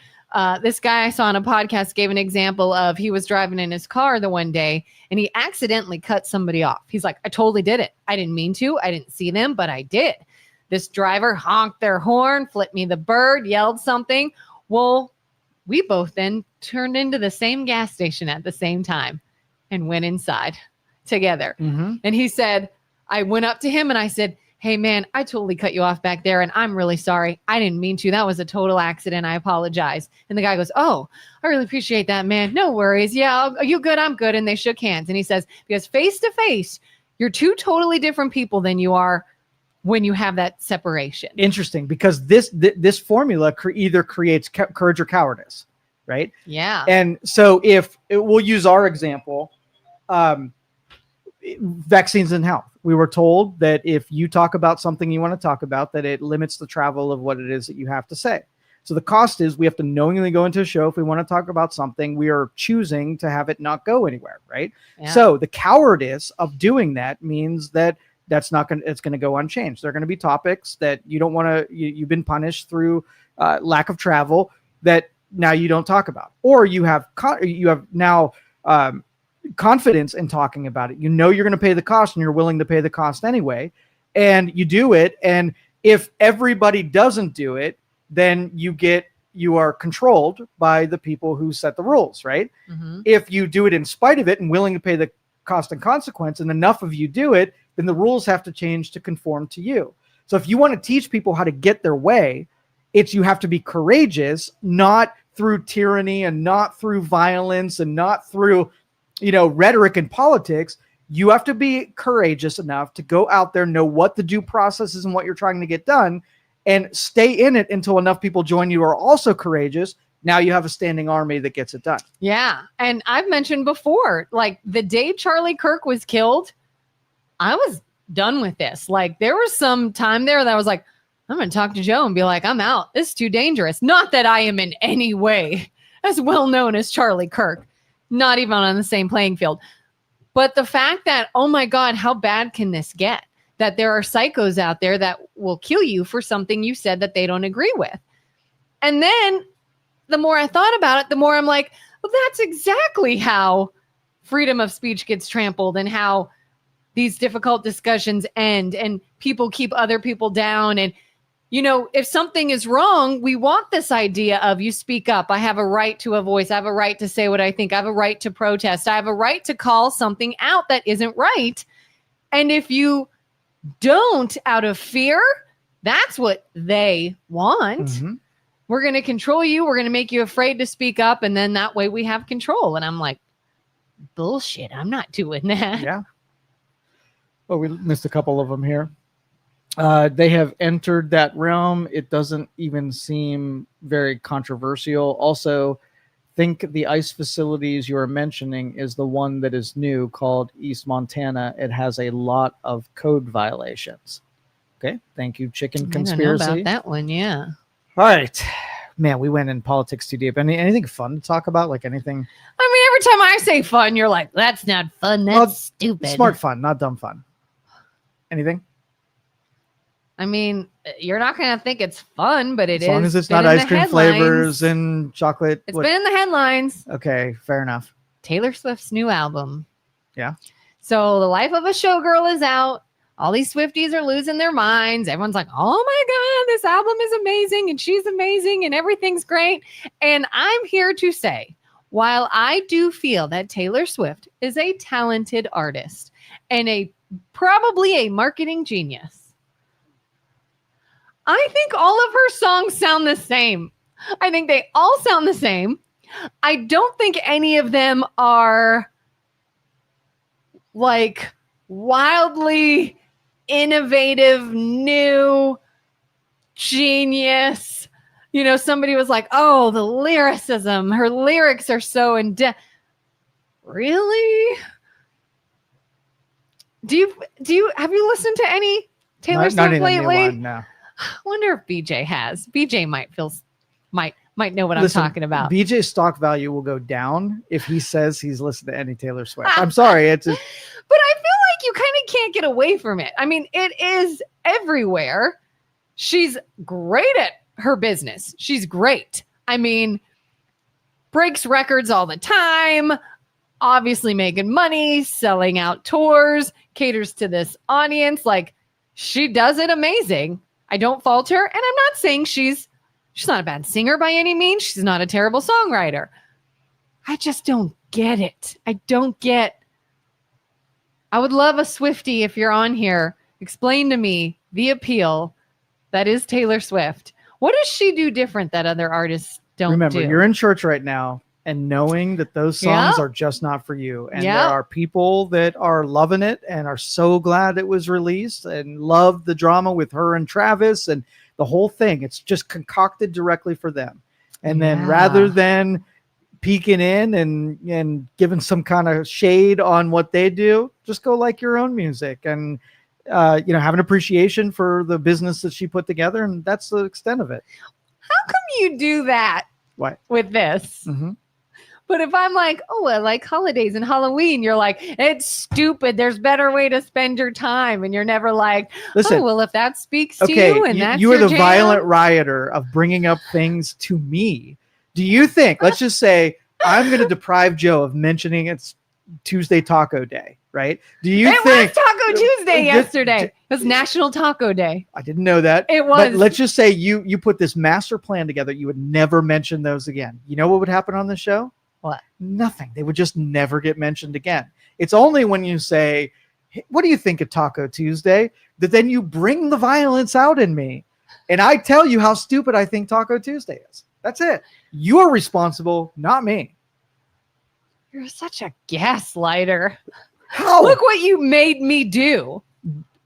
This guy I saw on a podcast gave an example of he was driving in his car the one day and he accidentally cut somebody off. He's like, I totally did it. I didn't mean to. I didn't see them, but I did. This driver honked their horn, flipped me the bird, yelled something. Well, we both then turned into the same gas station at the same time and went inside together. Mm-hmm. And he said, I went up to him and I said, hey, man, I totally cut you off back there. And I'm really sorry. I didn't mean to. That was a total accident. I apologize. And the guy goes, oh, I really appreciate that, man. No worries. Yeah. Are you good? I'm good. And they shook hands. And he says, because face to face, you're two totally different people than you are when you have that separation. Interesting, because this formula either creates courage or cowardice, right? Yeah. And so we'll use our example, vaccines and health. We were told that if you talk about something you want to talk about, that it limits the travel of what it is that you have to say. So the cost is we have to knowingly go into a show. If we want to talk about something, we are choosing to have it not go anywhere, right? Yeah. So the cowardice of doing that means that it's going to go unchanged. There are going to be topics that you don't want to, you've been punished through lack of travel that now you don't talk about, or you have now confidence in talking about it. You know, you're going to pay the cost and you're willing to pay the cost anyway. And you do it. And if everybody doesn't do it, then you are controlled by the people who set the rules, right? Mm-hmm. If you do it in spite of it and willing to pay the cost and consequence, and enough of you do it, then the rules have to change to conform to you. So if you want to teach people how to get their way, you have to be courageous, not through tyranny and not through violence and not through, rhetoric and politics. You have to be courageous enough to go out there, know what the due process is and what you're trying to get done, and stay in it until enough people join you who are also courageous. Now you have a standing army that gets it done. Yeah. And I've mentioned before, like the day Charlie Kirk was killed, I was done with this. Like there was some time there that I was like, I'm going to talk to Joe and be like, I'm out. This is too dangerous. Not that I am in any way as well known as Charlie Kirk, not even on the same playing field. But the fact that, oh my God, how bad can this get? That there are psychos out there that will kill you for something you said that they don't agree with. And then the more I thought about it, the more I'm like, well, that's exactly how freedom of speech gets trampled and how these difficult discussions end and people keep other people down. And, if something is wrong, we want this idea of you speak up. I have a right to a voice. I have a right to say what I think. I have a right to protest. I have a right to call something out that isn't right. And if you don't out of fear, that's what they want. Mm-hmm. We're going to control you. We're going to make you afraid to speak up. And then that way we have control. And I'm like, bullshit. I'm not doing that. Yeah. Well, we missed a couple of them here. They have entered that realm. It doesn't even seem very controversial. Also, think the ICE facilities you're mentioning is the one that is new called East Montana. It has a lot of code violations. Okay. Thank you, Chicken Conspiracy. I don't know about that one. Yeah. All right. Man, we went in politics too deep. Anything fun to talk about? Like anything? I mean, every time I say fun, you're like, that's not fun. That's stupid. Smart fun, not dumb fun. Anything? I mean, you're not going to think it's fun, but it is. As long as it's not ice cream flavors and chocolate. It's been in the headlines. Okay, fair enough. Taylor Swift's new album. Yeah. So The Life of a Showgirl is out. All these Swifties are losing their minds. Everyone's like, oh my God, this album is amazing and she's amazing and everything's great. And I'm here to say, while I do feel that Taylor Swift is a talented artist and probably a marketing genius, I think all of her songs sound the same. I think they all sound the same. I don't think any of them are like wildly innovative, new, genius. Somebody was like, oh, the lyricism. Her lyrics are so in-depth. Really? Have you listened to any Taylor Swift lately? No. I wonder if BJ has. BJ might know what I'm talking about. BJ's stock value will go down if he says he's listened to any Taylor Swift. I'm sorry. But I feel like you kind of can't get away from it. I mean, it is everywhere. She's great at her business. She's great. I mean, breaks records all the time, obviously making money, selling out tours, caters to this audience. Like, she does it amazing. I don't fault her. And I'm not saying she's not a bad singer by any means. She's not a terrible songwriter. I just don't get it. I would love a Swiftie if you're on here. Explain to me the appeal that is Taylor Swift. What does she do different that other artists don't Remember, do? you're in church right now and knowing that those songs are just not for you. And there are people that are loving it and are so glad it was released and love the drama with her and Travis and the whole thing. It's just concocted directly for them. And then rather than peeking in and giving some kind of shade on what they do, just go like your own music and have an appreciation for the business that she put together, and that's the extent of it. How come you do that? What? With this? Mm-hmm. But if I'm like, oh, I like holidays and Halloween, you're like, it's stupid. There's better way to spend your time. And you're never like, listen, oh, well, if that speaks to you and that's you are the jam. violent rioter of bringing up things to me. Do you think, let's just say, I'm going to deprive Joe of mentioning it's Tuesday Taco Day, right? Do you think was Taco Tuesday yesterday? It was National Taco Day. I didn't know that. It was. But let's just say you put this master plan together. You would never mention those again. You know what would happen on the show? What? Nothing. They would just never get mentioned again. It's only when you say, hey, what do you think of Taco Tuesday? That then you bring the violence out in me. And I tell you how stupid I think Taco Tuesday is. That's it. You're responsible, not me. You're such a gaslighter. How? Look what you made me do.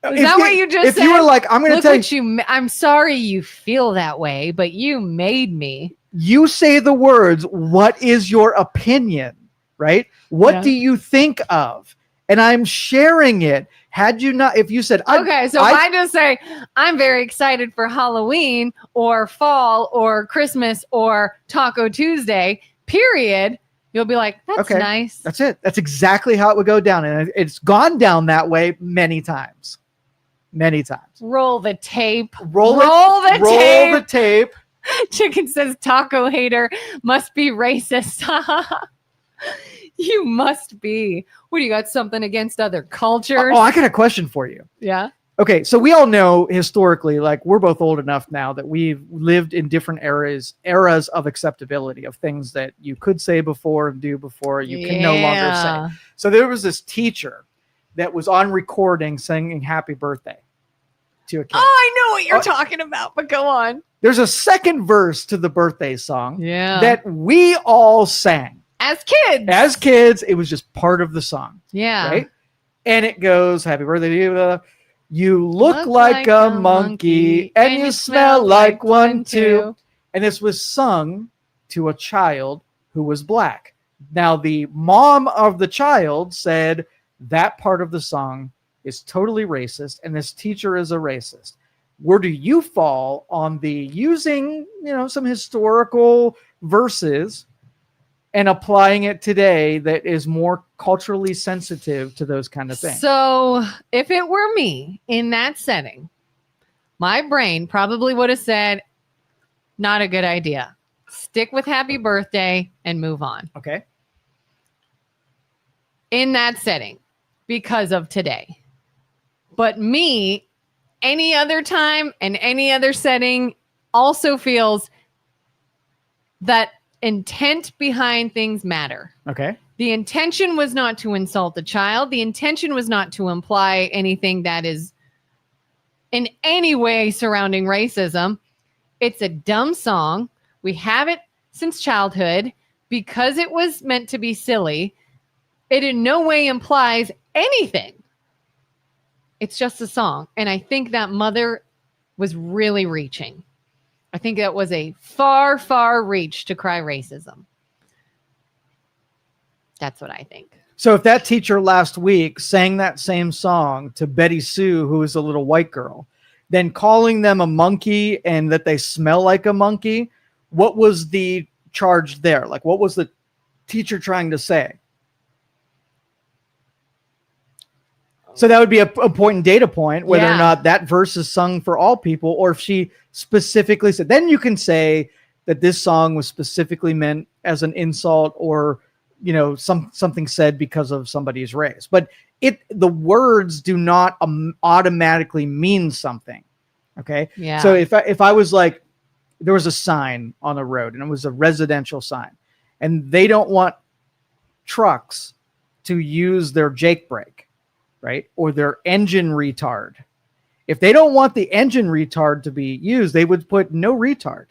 Is that what you just said? If you were like, I'm going to tell you, I'm sorry you feel that way, but you made me. You say the words, what is your opinion, right? What do you think of? And I'm sharing it. Had you not, if you said, okay, so if I just say, I'm very excited for Halloween or fall or Christmas or Taco Tuesday, period, you'll be like, that's nice. That's it. That's exactly how it would go down. And it's gone down that way many times. Many times. Roll the tape. Roll the tape. Chicken says taco hater must be racist. You must be. What, do you got something against other cultures? Oh, I got a question for you. Yeah. Okay, so we all know historically, like we're both old enough now that we've lived in different eras of acceptability of things that you could say before and do before you can no longer say. So there was this teacher that was on recording singing happy birthday to a kid. Oh, I know what you're talking about, but go on. There's a second verse to the birthday song that we all sang. As kids. As kids, it was just part of the song. Yeah. Right? And it goes, happy birthday to you. You look like a monkey and you smell like one too. And this was sung to a child who was black. Now, the mom of the child said that part of the song is totally racist and this teacher is a racist. Where do you fall on the using, some historical verses and applying it today that is more culturally sensitive to those kind of things? So if it were me in that setting, my brain probably would have said, not a good idea. Stick with happy birthday and move on. Okay. In that setting, because of today. But me, any other time and any other setting also feels that intent behind things matter. Okay. The intention was not to insult the child. The intention was not to imply anything that is in any way surrounding racism. It's a dumb song. We have it since childhood because it was meant to be silly. It in no way implies anything. It's just a song. And I think that mother was really reaching. I think that was a far, far reach to cry racism. That's what I think. So if that teacher last week sang that same song to Betty Sue, who is a little white girl, then calling them a monkey and that they smell like a monkey, what was the charge there? Like, what was the teacher trying to say? So that would be a point and data point, whether or not that verse is sung for all people, or if she specifically said, then you can say that this song was specifically meant as an insult or, something said because of somebody's race. But the words do not automatically mean something. Okay. Yeah. So if I was like, there was a sign on the road and it was a residential sign and they don't want trucks to use their Jake brake, right? Or their engine retard. If they don't want the engine retard to be used, they would put no retard,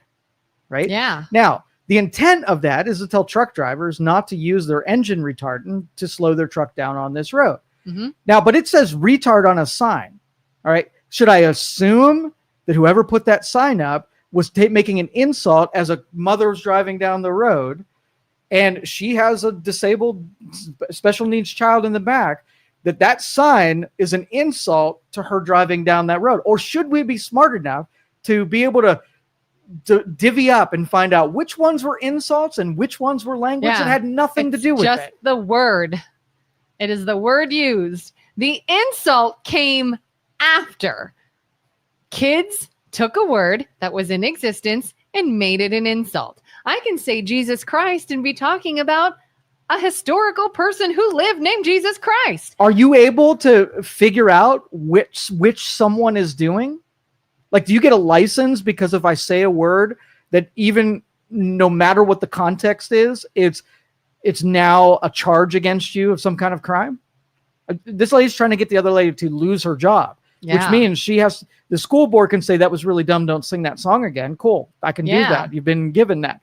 right? Yeah. Now, the intent of that is to tell truck drivers not to use their engine retardant to slow their truck down on this road. Mm-hmm. Now, but it says retard on a sign. All right. Should I assume that whoever put that sign up was making an insult as a mother's driving down the road and she has a disabled special needs child in the back, that sign is an insult to her driving down that road? Or should we be smart enough to be able to divvy up and find out which ones were insults and which ones were language that had nothing to do with just it? The word. It is the word used. The insult came after. Kids took a word that was in existence and made it an insult. I can say Jesus Christ and be talking about a historical person who lived named Jesus Christ. Are you able to figure out which someone is doing? Like, do you get a license because if I say a word that even no matter what the context is, it's now a charge against you of some kind of crime? This lady's trying to get the other lady to lose her job, which means the school board can say that was really dumb. Don't sing that song again. Cool. I can do that. You've been given that.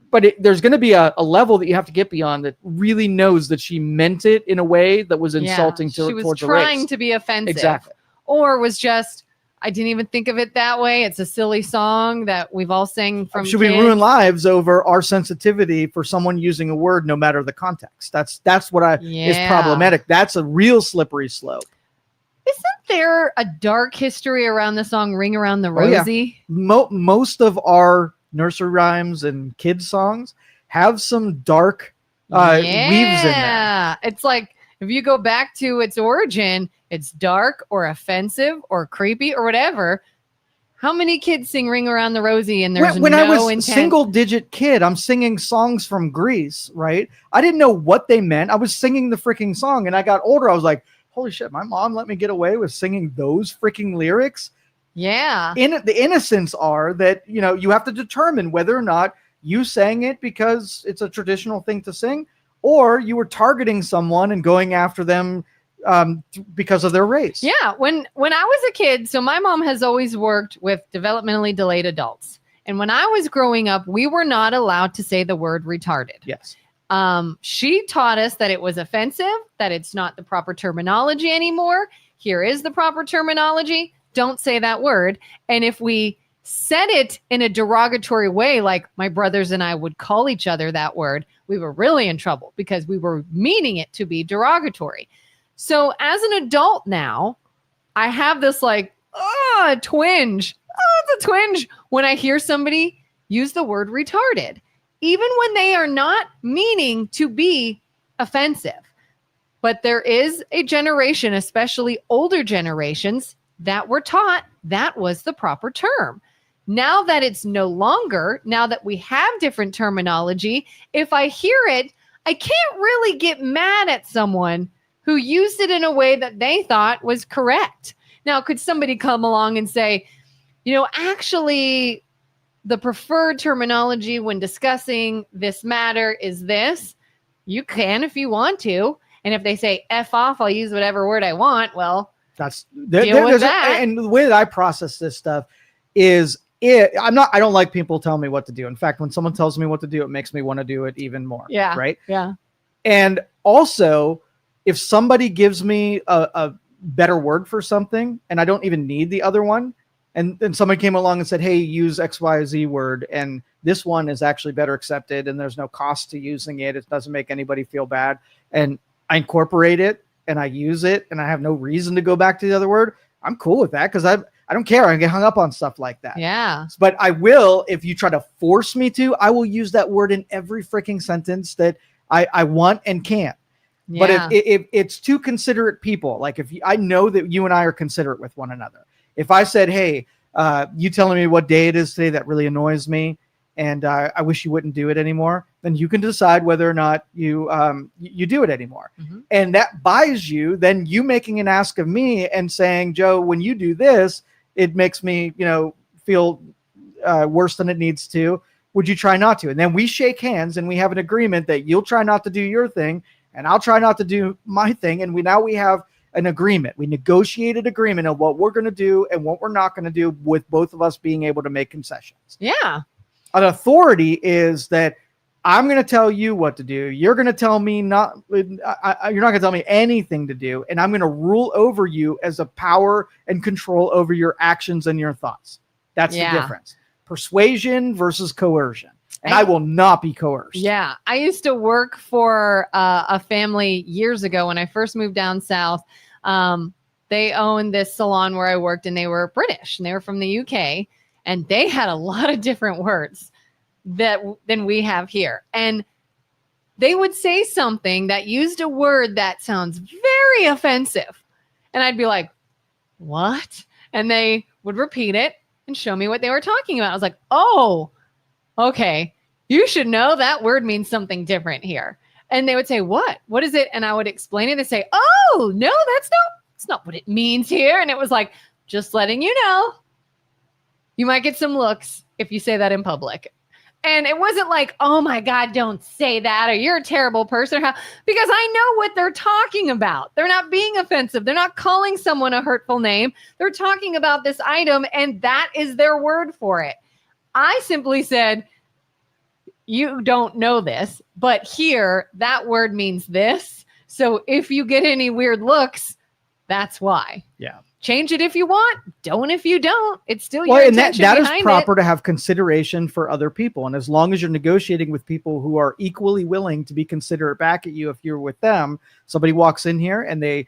But there's going to be a level that you have to get beyond that really knows that she meant it in a way that was insulting to her. She was trying to be offensive. Exactly. Or was just, I didn't even think of it that way. It's a silly song that we've all sang from Should we ruin lives over our sensitivity for someone using a word no matter the context? That's what is problematic. That's a real slippery slope. Isn't there a dark history around the song Ring Around the Rosie? Most of our nursery rhymes and kids songs have some dark weaves in there. It's like, if you go back to its origin, it's dark or offensive or creepy or whatever. How many kids sing Ring Around the Rosie and there's when no I was intent? Single digit kid, I'm singing songs from Greece, right? I didn't know what they meant. I was singing the freaking song and I got older. I was like, holy shit, my mom let me get away with singing those freaking lyrics. Yeah. The innocents are that, you have to determine whether or not you sang it because it's a traditional thing to sing, or you were targeting someone and going after them because of their race. Yeah. When I was a kid, so my mom has always worked with developmentally delayed adults. And when I was growing up, we were not allowed to say the word retarded. Yes. She taught us that it was offensive, that it's not the proper terminology anymore. Here is the proper terminology. Don't say that word. And if we said it in a derogatory way, like my brothers and I would call each other that word, we were really in trouble because we were meaning it to be derogatory. So as an adult now, I have this twinge. It's a twinge when I hear somebody use the word retarded, even when they are not meaning to be offensive. But there is a generation, especially older generations, that were taught that was the proper term. Now that it's no longer, now that we have different terminology, if I hear it, I can't really get mad at someone who used it in a way that they thought was correct. Now, could somebody come along and say, actually, the preferred terminology when discussing this matter is this? You can if you want to. And if they say F off, I'll use whatever word I want. Well, deal with that. And the way that I process this stuff is I don't like people telling me what to do. In fact, when someone tells me what to do, it makes me want to do it even more. Yeah. Right. Yeah. And also, if somebody gives me a better word for something and I don't even need the other one, and then somebody came along and said, hey, use XYZ word, and this one is actually better accepted and there's no cost to using it. It doesn't make anybody feel bad. And I incorporate it and I use it and I have no reason to go back to the other word. I'm cool with that because I don't care. I get hung up on stuff like that. Yeah. But I will, if you try to force me to, I will use that word in every freaking sentence that I want and can. Yeah. But if it's two considerate people, like I know that you and I are considerate with one another. If I said, hey, you telling me what day it is today, that really annoys me, and I wish you wouldn't do it anymore, then you can decide whether or not you do it anymore. Mm-hmm. And that buys you then you making an ask of me and saying, Joe, when you do this, it makes me, feel worse than it needs to. Would you try not to? And then we shake hands and we have an agreement that you'll try not to do your thing and I'll try not to do my thing. And we have an agreement. We negotiated agreement of what we're going to do and what we're not going to do, with both of us being able to make concessions. Yeah. An authority is that I'm going to tell you what to do. You're going to tell me you're not going to tell me anything to do. And I'm going to rule over you as a power and control over your actions and your thoughts. That's the difference. Persuasion versus coercion. And I will not be coerced. Yeah. I used to work for a family years ago when I first moved down south. They owned this salon where I worked, and they were British and they were from the UK, and they had a lot of different words than we have here. And they would say something that used a word that sounds very offensive. And I'd be like, what? And they would repeat it and show me what they were talking about. I was like, oh, okay. You should know that word means something different here. And they would say, what? What is it? And I would explain it and say, oh, no, that's not what it means here. And it was like, just letting you know, you might get some looks if you say that in public. And it wasn't like, oh my God, don't say that, or you're a terrible person. Because I know what they're talking about. They're not being offensive. They're not calling someone a hurtful name. They're talking about this item, and that is their word for it. I simply said, you don't know this, but here, that word means this. So if you get any weird looks, that's why. Yeah. Change it if you want. Don't if you don't. It's still your intention that is behind proper it. To have consideration for other people. And as long as you're negotiating with people who are equally willing to be considerate back at you, if you're with them, somebody walks in here and they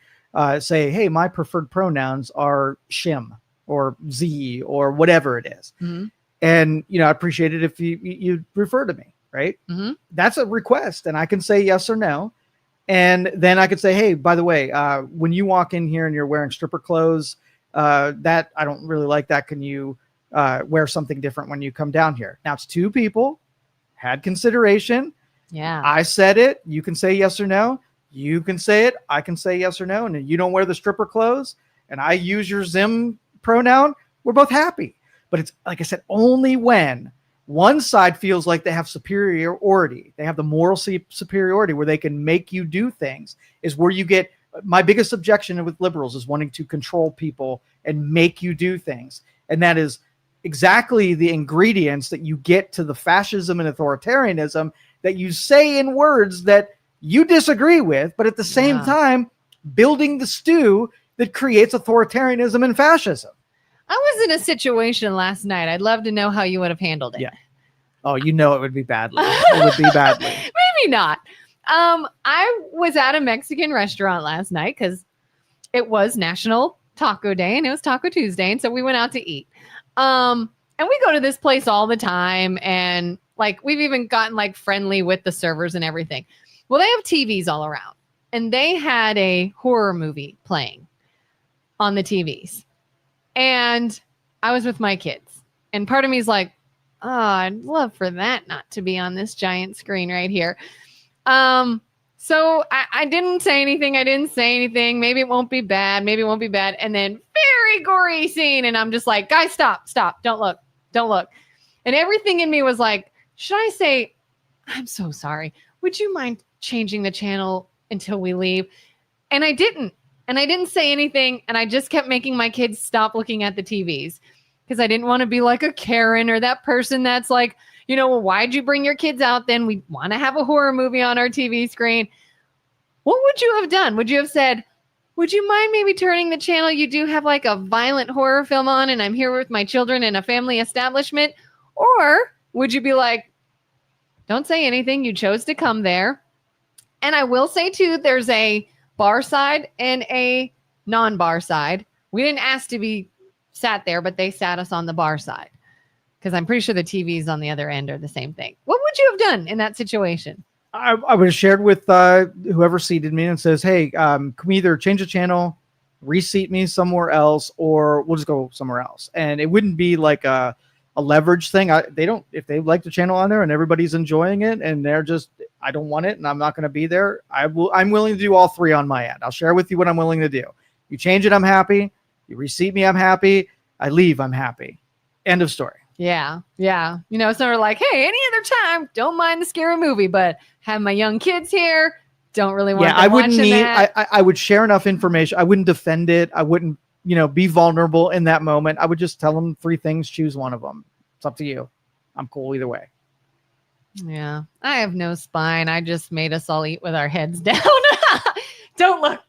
say, hey, my preferred pronouns are shim or z or whatever it is. Mm-hmm. And, I appreciate it if you refer to me, right? Mm-hmm. That's a request. And I can say yes or no. And then I could say, hey, by the way, when you walk in here and you're wearing stripper clothes, that I don't really like that. Can you wear something different when you come down here? Now it's two people, had consideration. Yeah. I said it. You can say yes or no. You can say it. I can say yes or no. And you don't wear the stripper clothes and I use your Zim pronoun. We're both happy. But it's, like I said, only when one side feels like they have superiority, they have the moral superiority where they can make you do things, is where you get. My biggest objection with liberals is wanting to control people and make you do things. And that is exactly the ingredients that you get to the fascism and authoritarianism that you say in words that you disagree with, but at the same time, building the stew that creates authoritarianism and fascism. I was in a situation last night. I'd love to know how you would have handled it. Yeah. Oh, it would be badly. It would be badly. Maybe not. I was at a Mexican restaurant last night because it was National Taco Day and it was Taco Tuesday. And so we went out to eat. And we go to this place all the time. And like, we've even gotten like friendly with the servers and everything. Well, they have TVs all around and they had a horror movie playing on the TVs. And I was with my kids and part of me is like, oh, I'd love for that not to be on this giant screen right here. So I didn't say anything. Maybe it won't be bad. And then very gory scene. And I'm just like, guys, stop. Don't look. And everything in me was like, should I say, I'm so sorry. Would you mind changing the channel until we leave? And I didn't. And I didn't say anything. And I just kept making my kids stop looking at the TVs because I didn't want to be like a Karen or that person that's like, well, why'd you bring your kids out then? We want to have a horror movie on our TV screen. What would you have done? Would you have said, would you mind maybe turning the channel? You do have like a violent horror film on and I'm here with my children in a family establishment. Or would you be like, don't say anything. You chose to come there. And I will say too, there's a bar side and a non-bar side. We didn't ask to be sat there, but they sat us on the bar side because I'm pretty sure the TVs on the other end are the same thing. What would you have done in that situation? I would have shared with whoever seated me and says, hey, can we either change the channel, reseat me somewhere else, or we'll just go somewhere else. And it wouldn't be like a a leverage thing. They don't, if they like the channel on there and everybody's enjoying it and they're just, I don't want it and I'm not going to be there, I'm willing to do all three on my end. I'll share with you what I'm willing to do. You change it, I'm happy. You reseat me, I'm happy. I leave, I'm happy. End of story. Yeah. Yeah. You know, sort of like, hey, any other time, don't mind the scary movie, but have my young kids here. Don't really want them watching that. I would share enough information. I wouldn't defend it. I wouldn't, be vulnerable in that moment. I would just tell them 3 things, choose one of them. It's up to you. I'm cool either way. Yeah. I have no spine. I just made us all eat with our heads down. Don't look.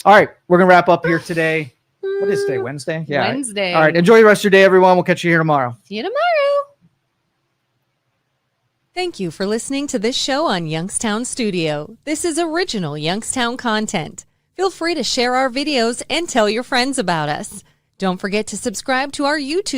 All right. We're going to wrap up here today. What is today? Wednesday? Yeah. Wednesday. All right. Enjoy the rest of your day, everyone. We'll catch you here tomorrow. See you tomorrow. Thank you for listening to this show on Youngstown Studio. This is original Youngstown content. Feel free to share our videos and tell your friends about us. Don't forget to subscribe to our YouTube